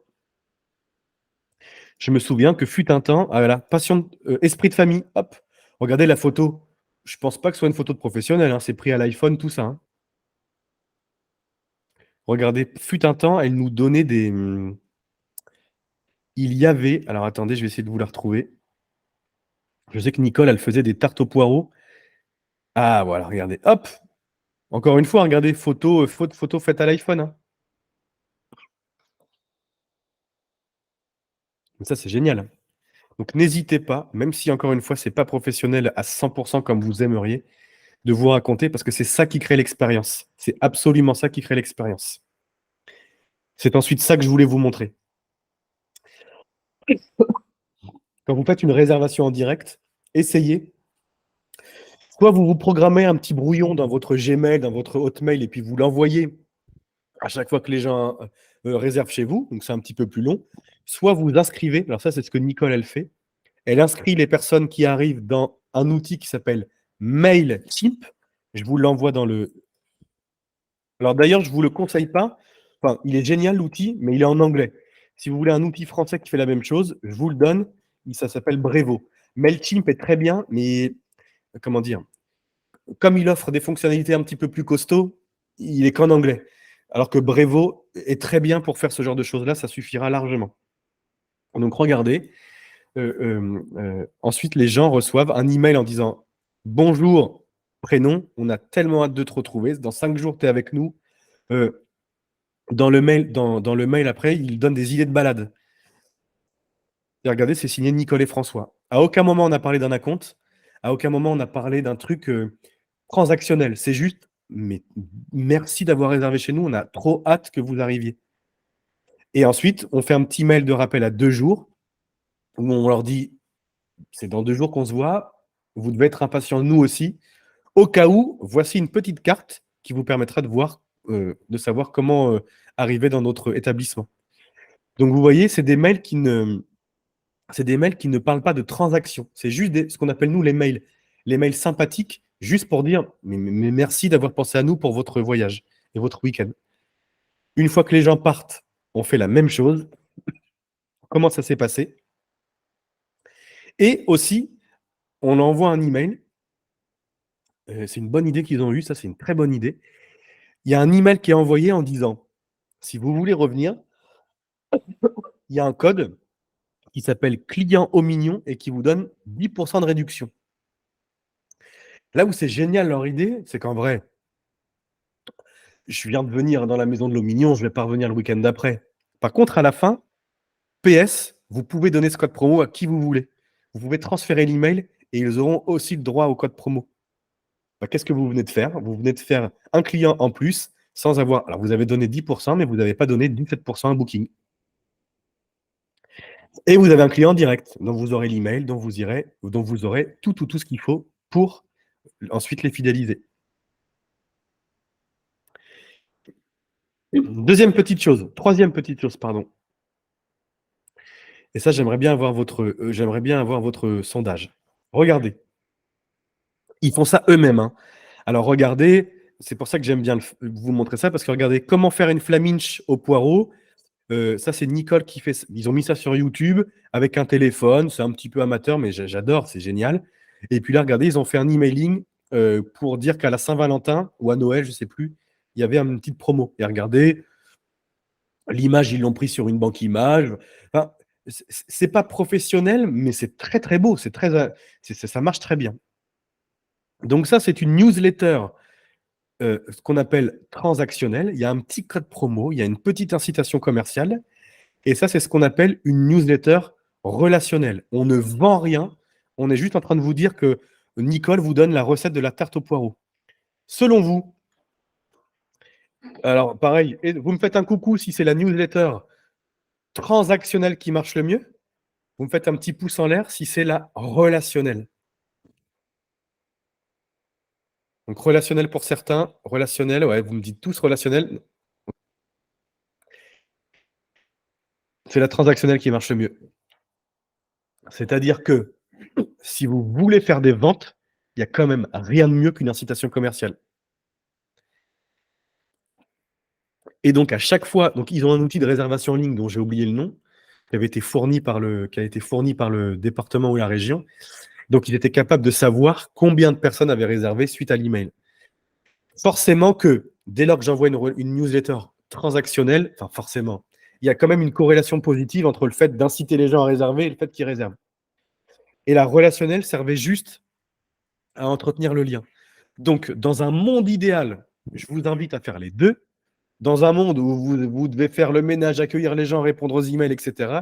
Je me souviens que fut un temps, voilà, passion, esprit de famille, hop, regardez la photo. Je ne pense pas que ce soit une photo de professionnel, hein, c'est pris à l'iPhone, tout ça. Hein. Regardez, fut un temps, elle nous donnait des. Il y avait. Alors attendez, je vais essayer de vous la retrouver. Je sais que Nicole, elle faisait des tartes aux poireaux. Ah voilà, regardez. Hop. Encore une fois, regardez, photo faite à l'iPhone. Hein. Ça, c'est génial. Donc n'hésitez pas, même si encore une fois, c'est pas professionnel à 100% comme vous aimeriez, de vous raconter parce que c'est ça qui crée l'expérience. C'est absolument ça qui crée l'expérience. C'est ensuite ça que je voulais vous montrer. Quand vous faites une réservation en direct, essayez. Soit vous vous programmez un petit brouillon dans votre Gmail, dans votre Hotmail, et puis vous l'envoyez à chaque fois que les gens réservent chez vous, donc c'est un petit peu plus long. Soit vous inscrivez, alors ça c'est ce que Nicole elle fait, elle inscrit les personnes qui arrivent dans un outil qui s'appelle MailChimp. Je vous l'envoie dans le. Alors d'ailleurs, je ne vous le conseille pas. Enfin, il est génial l'outil, mais il est en anglais. Si vous voulez un outil français qui fait la même chose, je vous le donne. Ça s'appelle Brevo. MailChimp est très bien, mais comment dire, comme il offre des fonctionnalités un petit peu plus costauds, il est qu'en anglais. Alors que Brevo est très bien pour faire ce genre de choses-là, ça suffira largement. Donc regardez. Ensuite, les gens reçoivent un email en disant bonjour, prénom, on a tellement hâte de te retrouver. Dans 5 jours, tu es avec nous. Dans le mail après, il donne des idées de balade. Et regardez, c'est signé Nicole et François. À aucun moment on a parlé d'un acompte. À aucun moment on a parlé d'un truc transactionnel. C'est juste, mais merci d'avoir réservé chez nous. On a trop hâte que vous arriviez. Et ensuite, on fait un petit mail de rappel à 2 jours où on leur dit c'est dans 2 jours qu'on se voit. Vous devez être impatients, nous aussi. Au cas où, voici une petite carte qui vous permettra de savoir comment arriver dans notre établissement. Donc, vous voyez, c'est des mails qui ne parlent pas de transactions. C'est juste ce qu'on appelle, nous, les mails sympathiques, juste pour dire mais merci d'avoir pensé à nous pour votre voyage et votre week-end. Une fois que les gens partent, on fait la même chose. Comment ça s'est passé? Et aussi, on envoie un email. C'est une bonne idée qu'ils ont eue, ça, c'est une très bonne idée. Il y a un email qui est envoyé en disant si vous voulez revenir, il y a un code qui s'appelle client au mignon et qui vous donne 10% de réduction. Là où c'est génial leur idée, c'est qu'en vrai, je viens de venir dans la maison de l'Aumignon, je ne vais pas revenir le week-end d'après. Par contre, à la fin, PS, vous pouvez donner ce code promo à qui vous voulez. Vous pouvez transférer l'email et ils auront aussi le droit au code promo. Qu'est-ce que vous venez de faire? Vous venez de faire un client en plus sans avoir. Alors, vous avez donné 10%, mais vous n'avez pas donné 17% à Booking. Et vous avez un client direct, dont vous aurez l'email, dont vous aurez tout ce qu'il faut pour ensuite les fidéliser. Troisième petite chose, pardon. Et ça, j'aimerais bien avoir votre sondage. Regardez. Ils font ça eux-mêmes. Hein. Alors regardez, c'est pour ça que j'aime bien vous montrer ça, parce que regardez, comment faire une flaminche au poireau. Ça, c'est Nicole qui fait. Ils ont mis ça sur YouTube avec un téléphone. C'est un petit peu amateur, mais j'adore, c'est génial. Et puis là, regardez, ils ont fait un emailing pour dire qu'à la Saint-Valentin ou à Noël, je ne sais plus, il y avait une petite promo. Et regardez, L'image, ils l'ont pris sur une banque image. Enfin, c'est pas professionnel, mais c'est très très beau. Ça marche très bien. Donc ça, c'est une newsletter, ce qu'on appelle transactionnelle. Il y a un petit code promo, il y a une petite incitation commerciale. Et ça, c'est ce qu'on appelle une newsletter relationnelle. On ne vend rien. On est juste en train de vous dire que Nicole vous donne la recette de la tarte au poireau. Selon vous, alors pareil, vous me faites un coucou si c'est la newsletter transactionnelle qui marche le mieux. Vous me faites un petit pouce en l'air si c'est la relationnelle. Donc relationnel pour certains, relationnel, ouais, vous me dites tous relationnel. C'est la transactionnelle qui marche le mieux. C'est-à-dire que si vous voulez faire des ventes, il n'y a quand même rien de mieux qu'une incitation commerciale. Et donc, à chaque fois, donc ils ont un outil de réservation en ligne dont j'ai oublié le nom, qui a été fourni par le département ou la région. Donc, ils étaient capables de savoir combien de personnes avaient réservé suite à l'email. Forcément que, dès lors que j'envoie une newsletter transactionnelle, enfin forcément, il y a quand même une corrélation positive entre le fait d'inciter les gens à réserver et le fait qu'ils réservent. Et la relationnelle servait juste à entretenir le lien. Donc, dans un monde idéal, je vous invite à faire les deux. Dans un monde où vous devez faire le ménage, accueillir les gens, répondre aux emails, etc.,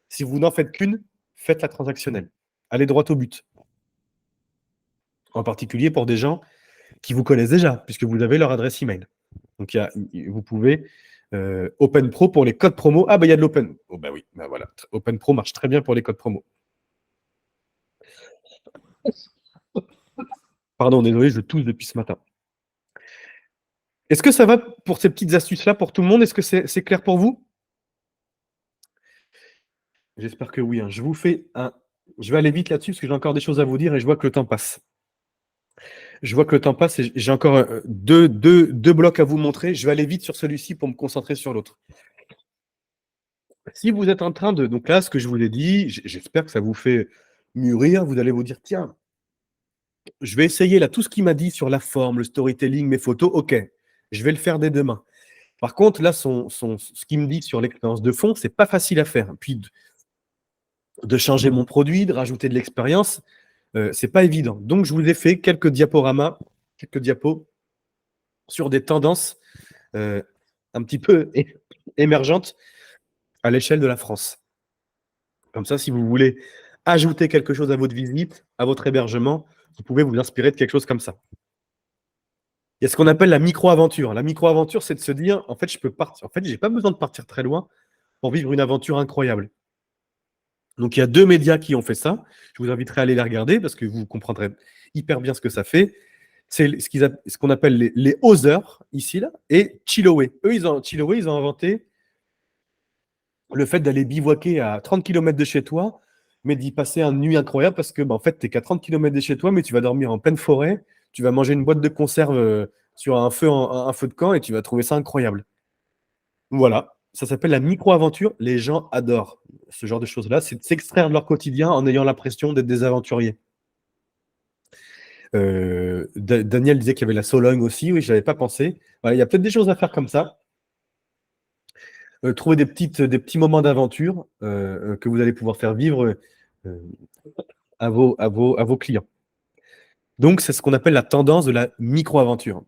si vous n'en faites qu'une, faites la transactionnelle. Allez droit au but. En particulier pour des gens qui vous connaissent déjà, puisque vous avez leur adresse email. Donc, vous pouvez Open Pro pour les codes promo. Ah, il y a de l'Open. Oh, oui, voilà. Open Pro marche très bien pour les codes promo. Pardon, désolé, je tousse depuis ce matin. Est-ce que ça va pour ces petites astuces-là pour tout le monde? Est-ce que c'est clair pour vous? J'espère que oui. Hein. Je vais aller vite là-dessus parce que j'ai encore des choses à vous dire et je vois que le temps passe. Et j'ai encore deux blocs à vous montrer. Je vais aller vite sur celui-ci pour me concentrer sur l'autre. Si vous êtes en train de... Donc là, ce que je vous ai dit, j'espère que ça vous fait mûrir. Vous allez vous dire, tiens, je vais essayer là tout ce qu'il m'a dit sur la forme, le storytelling, mes photos. OK, je vais le faire dès demain. Par contre, là, ce qu'il me dit sur l'expérience de fond, c'est pas facile à faire. Puis de changer mon produit, de rajouter de l'expérience, c'est pas évident. Donc, je vous ai fait quelques diapos sur des tendances un petit peu émergentes à l'échelle de la France. Comme ça, si vous voulez ajouter quelque chose à votre visite, à votre hébergement, vous pouvez vous inspirer de quelque chose comme ça. Il y a ce qu'on appelle la micro-aventure. La micro-aventure, c'est de se dire, en fait, je peux partir. En fait, j'ai pas besoin de partir très loin pour vivre une aventure incroyable. Donc, il y a 2 médias qui ont fait ça. Je vous inviterai à aller les regarder parce que vous comprendrez hyper bien ce que ça fait. C'est ce qu'on appelle les osers, ici, là, et Chiloé. Chiloé, ils ont inventé le fait d'aller bivouaquer à 30 km de chez toi, mais d'y passer une nuit incroyable parce que, en fait, tu n'es qu'à 30 km de chez toi, mais tu vas dormir en pleine forêt, tu vas manger une boîte de conserve sur un feu de camp et tu vas trouver ça incroyable. Voilà. Ça s'appelle la micro-aventure. Les gens adorent ce genre de choses-là. C'est de s'extraire de leur quotidien en ayant l'impression d'être des aventuriers. Daniel disait qu'il y avait la Sologne aussi. Oui, je n'avais pas pensé. Voilà, il y a peut-être des choses à faire comme ça. Trouver des petits moments d'aventure que vous allez pouvoir faire vivre à vos clients. Donc, c'est ce qu'on appelle la tendance de la micro-aventure.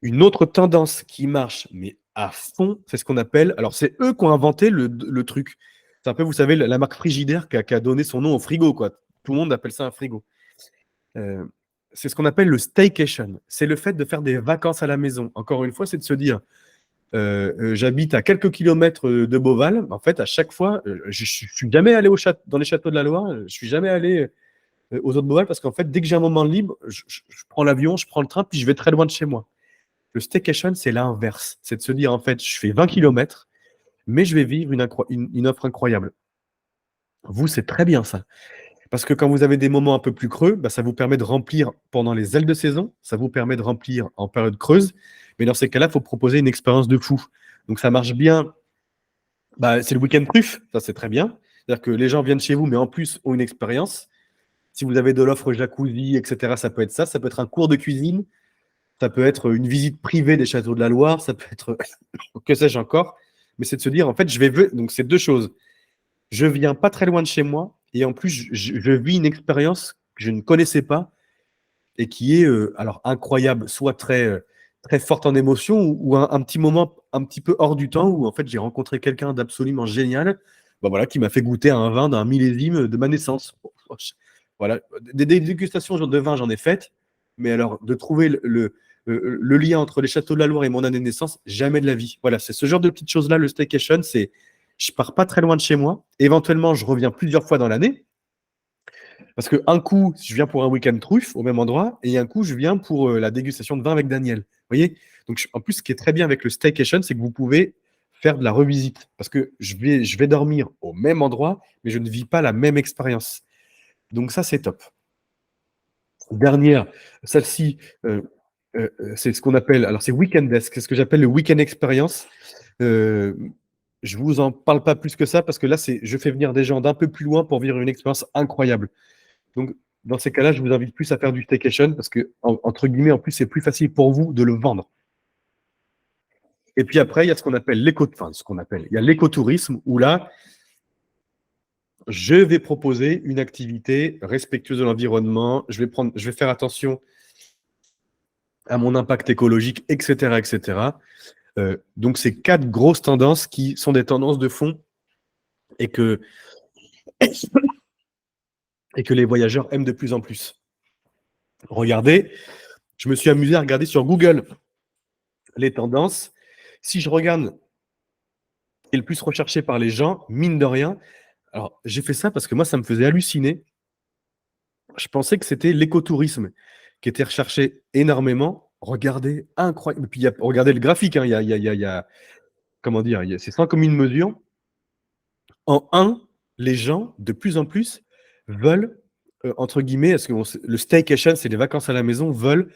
Une autre tendance qui marche, mais à fond, c'est ce qu'on appelle... Alors, c'est eux qui ont inventé le truc. C'est un peu, vous savez, la marque Frigidaire qui a donné son nom au frigo, quoi. Tout le monde appelle ça un frigo. C'est ce qu'on appelle le staycation. C'est le fait de faire des vacances à la maison. Encore une fois, c'est de se dire, j'habite à quelques kilomètres de Beauval. En fait, à chaque fois, je ne suis jamais allé dans les châteaux de la Loire. Je ne suis jamais allé aux autres Beauval parce qu'en fait, dès que j'ai un moment libre, je prends l'avion, je prends le train, puis je vais très loin de chez moi. Le staycation, c'est l'inverse. C'est de se dire, en fait, je fais 20 km, mais je vais vivre une offre incroyable. Vous, c'est très bien ça. Parce que quand vous avez des moments un peu plus creux, ça vous permet de remplir pendant les ailes de saison, ça vous permet de remplir en période creuse. Mais dans ces cas-là, il faut proposer une expérience de fou. Donc ça marche bien. C'est le week-end truffe, ça c'est très bien. C'est-à-dire que les gens viennent chez vous, mais en plus ont une expérience. Si vous avez de l'offre jacuzzi, etc., ça peut être ça. Ça peut être un cours de cuisine. ça peut être une visite privée des châteaux de la Loire, ça peut être que sais-je encore, mais c'est de se dire, en fait, donc c'est deux choses. Je viens pas très loin de chez moi et en plus, je vis une expérience que je ne connaissais pas et qui est alors incroyable, soit très forte en émotion ou un petit moment un petit peu hors du temps où en fait j'ai rencontré quelqu'un d'absolument génial, bah voilà, qui m'a fait goûter à un vin d'un millésime de ma naissance. Voilà, des dégustations de vin j'en ai faites, mais alors de trouver le lien entre les châteaux de la Loire et mon année de naissance, jamais de la vie. Voilà, c'est ce genre de petites choses-là, le staycation, c'est je pars pas très loin de chez moi, éventuellement je reviens plusieurs fois dans l'année. Parce qu'un coup, je viens pour un week-end truffe au même endroit, et un coup, je viens pour la dégustation de vin avec Daniel. Vous voyez? Donc, en plus, ce qui est très bien avec le staycation, c'est que vous pouvez faire de la revisite. Parce que je vais dormir au même endroit, mais je ne vis pas la même expérience. Donc, ça, c'est top. Dernière, celle-ci, c'est ce qu'on appelle, alors c'est weekend desk, c'est ce que j'appelle le weekend experience. Je vous en parle pas plus que ça parce que là, je fais venir des gens d'un peu plus loin pour vivre une expérience incroyable. Donc, dans ces cas-là, je vous invite plus à faire du staycation parce que, entre guillemets, en plus, c'est plus facile pour vous de le vendre. Et puis après, il y a ce qu'on appelle il y a l'écotourisme où là, je vais proposer une activité respectueuse de l'environnement. Je vais faire attention à mon impact écologique, etc., etc. Donc, c'est 4 grosses tendances qui sont des tendances de fond et que les voyageurs aiment de plus en plus. Regardez, je me suis amusé à regarder sur Google les tendances. Si je regarde qui est le plus recherché par les gens, mine de rien, alors j'ai fait ça parce que moi, ça me faisait halluciner. Je pensais que c'était l'écotourisme qui était recherché énormément. Regardez, incroyable. Et puis, regardez le graphique, hein, comment dire, c'est sans commune mesure. Les gens, de plus en plus, veulent, entre guillemets, parce que le staycation, c'est les vacances à la maison, veulent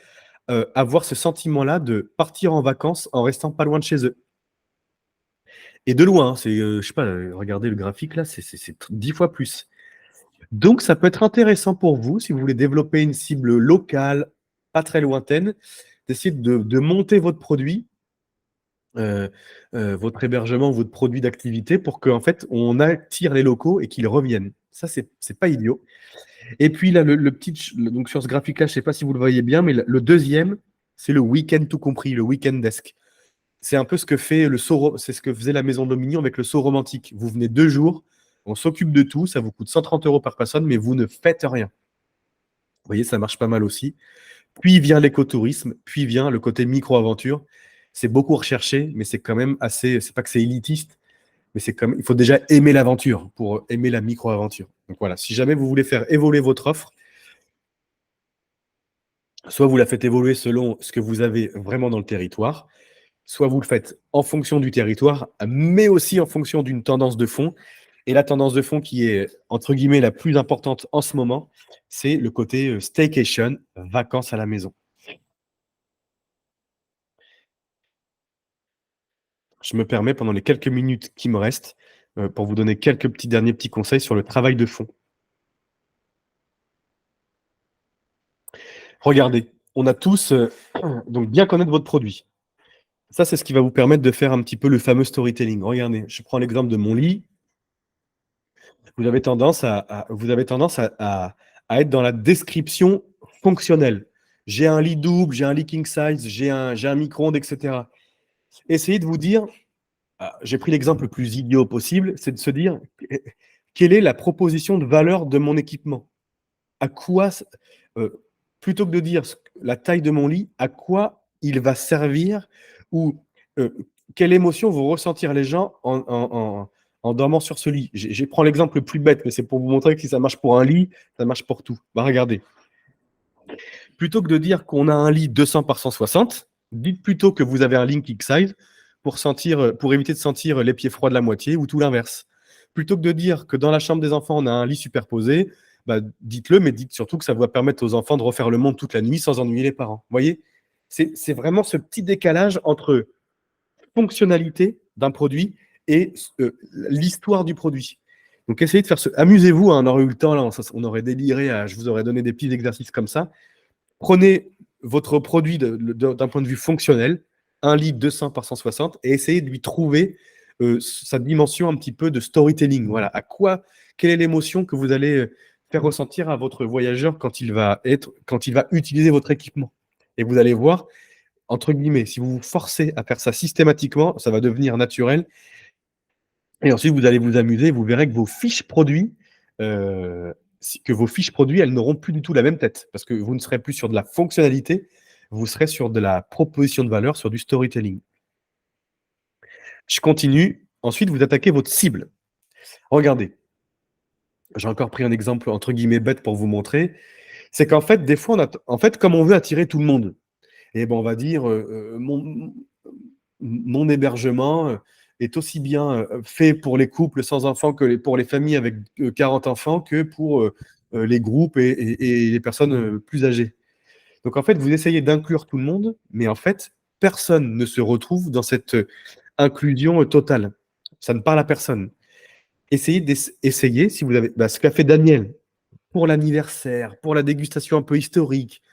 avoir ce sentiment-là de partir en vacances en restant pas loin de chez eux. Et de loin, c'est, je sais pas, regardez le graphique là, c'est 10 fois plus. Donc, ça peut être intéressant pour vous, si vous voulez développer une cible locale, pas très lointaine, d'essayer de monter votre produit, votre hébergement, votre produit d'activité, pour qu'en fait, on attire les locaux et qu'ils reviennent. Ça, c'est pas idiot. Et puis là, donc sur ce graphique-là, je ne sais pas si vous le voyez bien, mais le deuxième, c'est le week-end tout compris, le week-end desk. C'est un peu ce que fait c'est ce que faisait la Maison Dominion avec le saut romantique. Vous venez 2 jours, on s'occupe de tout, ça vous coûte 130 € par personne, mais vous ne faites rien. Vous voyez, ça marche pas mal aussi. Puis vient l'écotourisme, puis vient le côté micro-aventure. C'est beaucoup recherché, mais c'est quand même assez, c'est pas que c'est élitiste, mais c'est comme, il faut déjà aimer l'aventure pour aimer la micro-aventure. Donc voilà, si jamais vous voulez faire évoluer votre offre, soit vous la faites évoluer selon ce que vous avez vraiment dans le territoire, soit vous le faites en fonction du territoire, mais aussi en fonction d'une tendance de fond. Et la tendance de fond qui est, entre guillemets, la plus importante en ce moment, c'est le côté staycation, vacances à la maison. Je me permets, pendant les quelques minutes qui me restent, pour vous donner quelques derniers petits conseils sur le travail de fond. Regardez, on a tous, donc bien connaître votre produit. Ça, c'est ce qui va vous permettre de faire un petit peu le fameux storytelling. Regardez, je prends l'exemple de mon lit. Vous avez tendance à être dans la description fonctionnelle. J'ai un lit double, j'ai un lit king size, j'ai un micro-ondes, etc. Essayez de vous dire, j'ai pris l'exemple le plus idiot possible, c'est de se dire, quelle est la proposition de valeur de mon équipement? À quoi, plutôt que de dire la taille de mon lit, à quoi il va servir ou quelle émotion vont ressentir les gens en dormant sur ce lit. Je prends l'exemple le plus bête, mais c'est pour vous montrer que si ça marche pour un lit, ça marche pour tout. Bah, regardez. Plutôt que de dire qu'on a un lit 200 par 160, dites plutôt que vous avez un lit king size pour éviter de sentir les pieds froids de la moitié ou tout l'inverse. Plutôt que de dire que dans la chambre des enfants, on a un lit superposé, bah, dites-le, mais dites surtout que ça va permettre aux enfants de refaire le monde toute la nuit sans ennuyer les parents. Vous voyez, c'est vraiment ce petit décalage entre fonctionnalité d'un produit et l'histoire du produit. Donc, essayez de faire amusez-vous, hein, on aurait eu le temps, là, on aurait déliré, je vous aurais donné des petits exercices comme ça. Prenez votre produit d'un point de vue fonctionnel, 1 litre 200 par 160, et essayez de lui trouver sa dimension un petit peu de storytelling. Voilà, quelle est l'émotion que vous allez faire ressentir à votre voyageur quand il va utiliser votre équipement. Et vous allez voir, entre guillemets, si vous vous forcez à faire ça systématiquement, ça va devenir naturel. Et ensuite, vous allez vous amuser, vous verrez que vos fiches produits, elles n'auront plus du tout la même tête, parce que vous ne serez plus sur de la fonctionnalité, vous serez sur de la proposition de valeur, sur du storytelling. Je continue. Ensuite, vous attaquez votre cible. Regardez. J'ai encore pris un exemple entre guillemets bête pour vous montrer. C'est qu'en fait, des fois, comme on veut attirer tout le monde, et ben on va dire mon hébergement est aussi bien fait pour les couples sans enfants que pour les familles avec 40 enfants que pour les groupes et les personnes plus âgées. Donc en fait, vous essayez d'inclure tout le monde, mais en fait, personne ne se retrouve dans cette inclusion totale. Ça ne parle à personne. Essayez si vous avez ce qu'a fait Daniel pour l'anniversaire, pour la dégustation un peu historique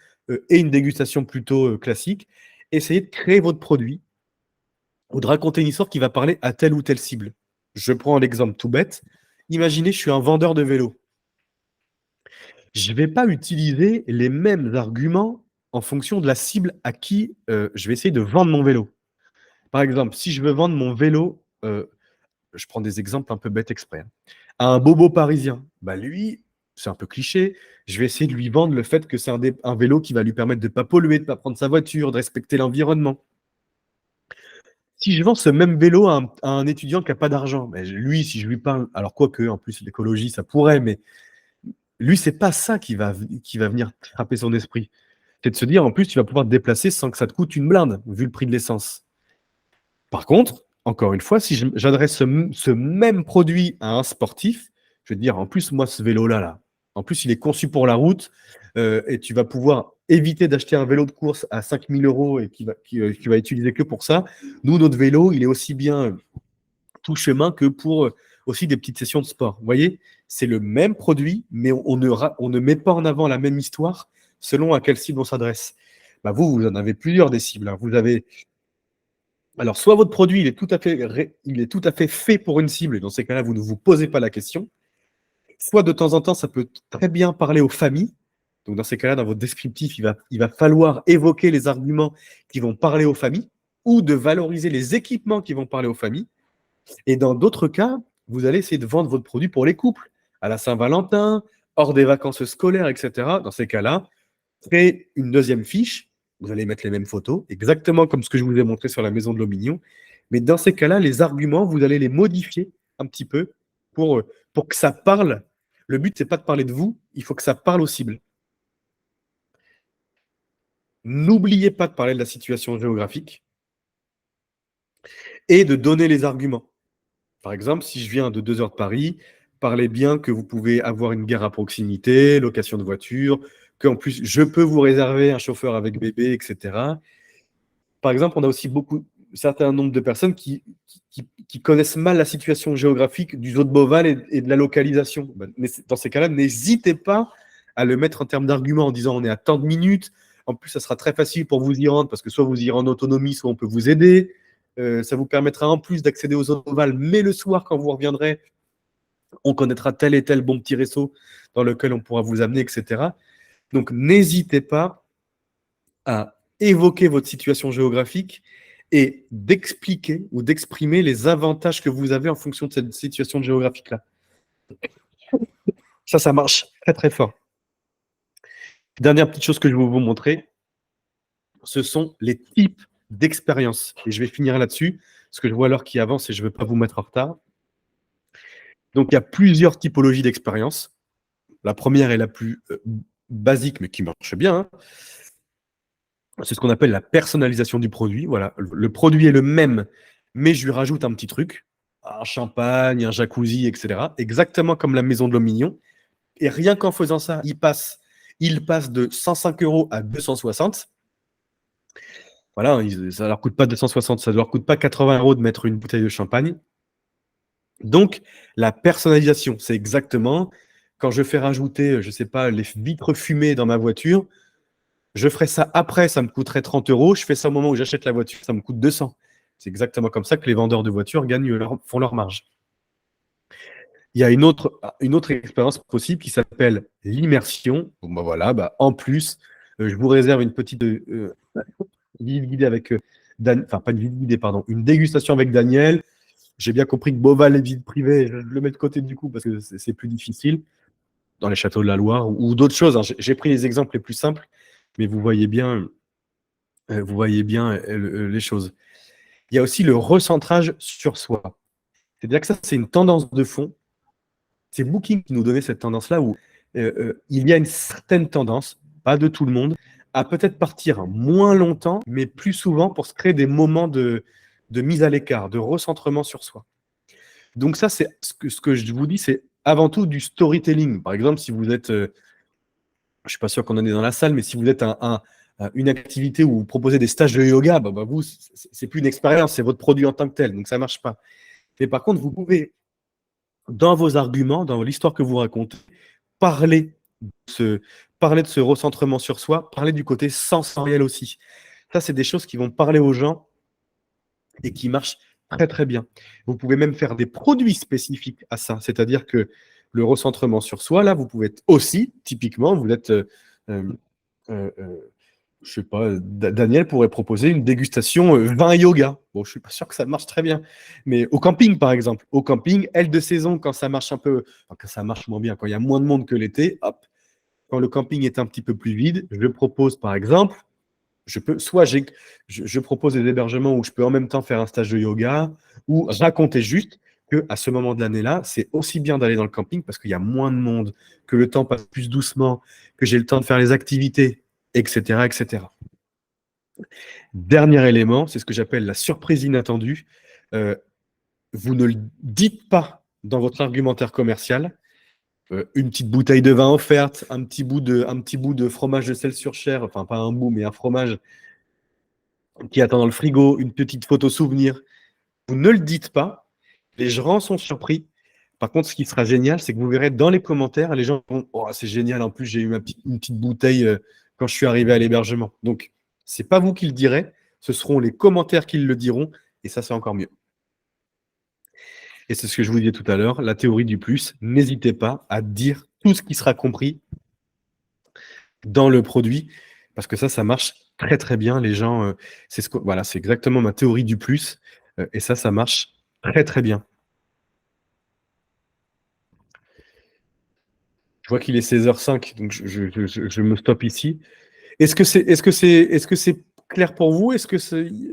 et une dégustation plutôt classique. Essayez de créer votre produit ou de raconter une histoire qui va parler à telle ou telle cible. Je prends l'exemple tout bête. Imaginez, je suis un vendeur de vélo. Je ne vais pas utiliser les mêmes arguments en fonction de la cible à qui je vais essayer de vendre mon vélo. Par exemple, si je veux vendre mon vélo, je prends des exemples un peu bêtes exprès, à un bobo parisien, lui, c'est un peu cliché, je vais essayer de lui vendre le fait que c'est un vélo qui va lui permettre de ne pas polluer, de ne pas prendre sa voiture, de respecter l'environnement. Si je vends ce même vélo à un étudiant qui n'a pas d'argent, lui, si je lui parle, alors quoique, en plus, l'écologie, ça pourrait, mais lui, c'est pas ça qui va venir frapper son esprit. C'est de se dire, en plus, tu vas pouvoir te déplacer sans que ça te coûte une blinde, vu le prix de l'essence. Par contre, encore une fois, si j'adresse ce même produit à un sportif, je vais te dire, en plus, moi, ce vélo-là, en plus, il est conçu pour la route et tu vas pouvoir éviter d'acheter un vélo de course à 5 000 € et qui va utiliser que pour ça. Nous, notre vélo, il est aussi bien tout chemin que pour aussi des petites sessions de sport. Vous voyez, c'est le même produit, mais on ne met pas en avant la même histoire selon à quelle cible on s'adresse. Vous en avez plusieurs des cibles. Hein. Vous avez Alors, soit votre produit il est tout à fait fait pour une cible, et dans ces cas-là, vous ne vous posez pas la question. Soit de temps en temps, ça peut très bien parler aux familles. Donc, dans ces cas-là, dans votre descriptif, il va falloir évoquer les arguments qui vont parler aux familles ou de valoriser les équipements qui vont parler aux familles. Et dans d'autres cas, vous allez essayer de vendre votre produit pour les couples, à la Saint-Valentin, hors des vacances scolaires, etc. Dans ces cas-là, créez une deuxième fiche. Vous allez mettre les mêmes photos, exactement comme ce que je vous ai montré sur la maison de l'Omignon. Mais dans ces cas-là, les arguments, vous allez les modifier un petit peu pour que ça parle. Le but, ce n'est pas de parler de vous, il faut que ça parle aux cibles. N'oubliez pas de parler de la situation géographique et de donner les arguments. Par exemple, si je viens de 2 heures de Paris, parlez bien que vous pouvez avoir une gare à proximité, location de voiture, qu'en plus, je peux vous réserver un chauffeur avec bébé, etc. Par exemple, on a aussi un certain nombre de personnes qui connaissent mal la situation géographique du zoo de Beauval et de la localisation. Mais dans ces cas-là, n'hésitez pas à le mettre en termes d'arguments en disant on est à tant de minutes. En plus, ça sera très facile pour vous y rendre parce que soit vous irez en autonomie, soit on peut vous aider. Ça vous permettra en plus d'accéder aux zoo de Beauval, mais le soir, quand vous reviendrez, on connaîtra tel et tel bon petit réseau dans lequel on pourra vous amener, etc. Donc, n'hésitez pas à évoquer votre situation géographique et d'expliquer ou d'exprimer les avantages que vous avez en fonction de cette situation géographique-là. Ça marche très, très fort. Dernière petite chose que je vais vous montrer, ce sont les types d'expériences. Et je vais finir là-dessus, parce que je vois l'heure qui avance et je ne veux pas vous mettre en retard. Donc, il y a plusieurs typologies d'expériences. La première est la plus basique, mais qui marche bien. Hein. C'est ce qu'on appelle la personnalisation du produit. Voilà, le produit est le même, mais je lui rajoute un petit truc, un champagne, un jacuzzi, etc. Exactement comme la maison de l'Omignon. Et rien qu'en faisant ça, il passe de 105 € à 260. Voilà, ça ne leur coûte pas 260, ça ne leur coûte pas 80 € de mettre une bouteille de champagne. Donc, la personnalisation, c'est exactement quand je fais rajouter, je ne sais pas, les vitres fumées dans ma voiture, Je ferai ça après, ça me coûterait 30 euros. Je fais ça au moment où j'achète la voiture, ça me coûte 200. C'est exactement comme ça que les vendeurs de voitures font leur marge. Il y a une autre expérience possible qui s'appelle l'immersion. Bon, bah voilà, bah, en plus, je vous réserve une petite visite guidée avec enfin pas une visite guidée, pardon, une dégustation avec Daniel. J'ai bien compris que Beauval est visite privée, je le mets de côté du coup parce que c'est plus difficile dans les châteaux de la Loire ou d'autres choses, hein. J'ai pris les exemples les plus simples, mais vous voyez bien les choses. Il y a aussi le recentrage sur soi. C'est-à-dire que ça, c'est une tendance de fond. C'est Booking qui nous donnait cette tendance-là où il y a une certaine tendance, pas de tout le monde, à peut-être partir moins longtemps, mais plus souvent pour se créer des moments de mise à l'écart, de recentrement sur soi. Donc ça, c'est ce que je vous dis, c'est avant tout du storytelling. Par exemple, si vous êtes, je ne suis pas sûr qu'on en est dans la salle, mais si vous êtes une activité où vous proposez des stages de yoga, bah vous, c'est plus une expérience, c'est votre produit en tant que tel, donc ça ne marche pas. Mais par contre, vous pouvez, dans vos arguments, dans l'histoire que vous racontez, parler de ce recentrement sur soi, parler du côté sensoriel aussi. Ça, c'est des choses qui vont parler aux gens et qui marchent très, très bien. Vous pouvez même faire des produits spécifiques à ça. C'est-à-dire que le recentrement sur soi, là, vous pouvez être aussi, typiquement, vous êtes, je sais pas, Daniel pourrait proposer une dégustation vin et yoga. Bon, je suis pas sûr que ça marche très bien. Mais au camping, par exemple, au camping, aile de saison, quand ça marche un peu, enfin, quand ça marche moins bien, quand il y a moins de monde que l'été, hop, quand le camping est un petit peu plus vide, je propose, par exemple, je propose des hébergements où je peux en même temps faire un stage de yoga ou raconter juste qu'à ce moment de l'année-là, c'est aussi bien d'aller dans le camping parce qu'il y a moins de monde, que le temps passe plus doucement, que j'ai le temps de faire les activités, etc., etc. Dernier élément, c'est ce que j'appelle la surprise inattendue. Vous ne le dites pas dans votre argumentaire commercial. Une petite bouteille de vin offerte, un petit bout de fromage de sel sur chair, enfin pas un bout, mais un fromage qui attend dans le frigo, une petite photo souvenir. Vous ne le dites pas, les gens sont surpris. Par contre, ce qui sera génial, c'est que vous verrez dans les commentaires, les gens vont oh, c'est génial, en plus j'ai eu une petite bouteille quand je suis arrivé à l'hébergement. Donc, ce n'est pas vous qui le direz, ce seront les commentaires qui le diront, et ça, c'est encore mieux. Et c'est ce que je vous disais tout à l'heure, la théorie du plus, n'hésitez pas à dire tout ce qui sera compris dans le produit, parce que ça marche très très bien. Les gens, voilà, c'est exactement ma théorie du plus, et ça marche très très bien. Je vois qu'il est 16h05, donc je me stoppe ici. Est-ce que c'est clair pour vous? Est-ce que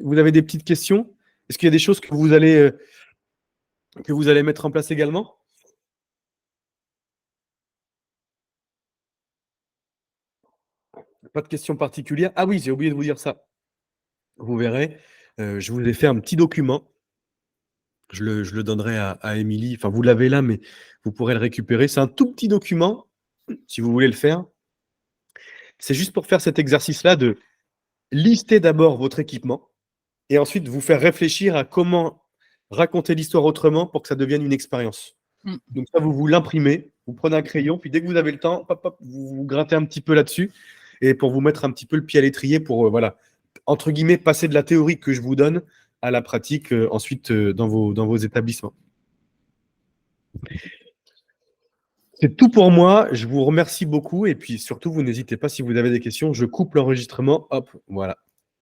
vous avez des petites questions? Est-ce qu'il y a des choses que vous allez mettre en place également? Pas de questions particulières. Ah oui, j'ai oublié de vous dire ça. Vous verrez, je vous ai fait un petit document. Je le donnerai à Émilie. Enfin, vous l'avez là, mais vous pourrez le récupérer. C'est un tout petit document, si vous voulez le faire. C'est juste pour faire cet exercice-là de lister d'abord votre équipement et ensuite vous faire réfléchir à comment raconter l'histoire autrement pour que ça devienne une expérience. Donc ça, vous l'imprimez, vous prenez un crayon, puis dès que vous avez le temps, vous grattez un petit peu là-dessus et pour vous mettre un petit peu le pied à l'étrier pour, voilà, entre guillemets, passer de la théorie que je vous donne à la pratique ensuite dans vos établissements. C'est tout pour moi. Je vous remercie beaucoup et puis surtout, vous n'hésitez pas si vous avez des questions. Je coupe l'enregistrement. Hop, voilà.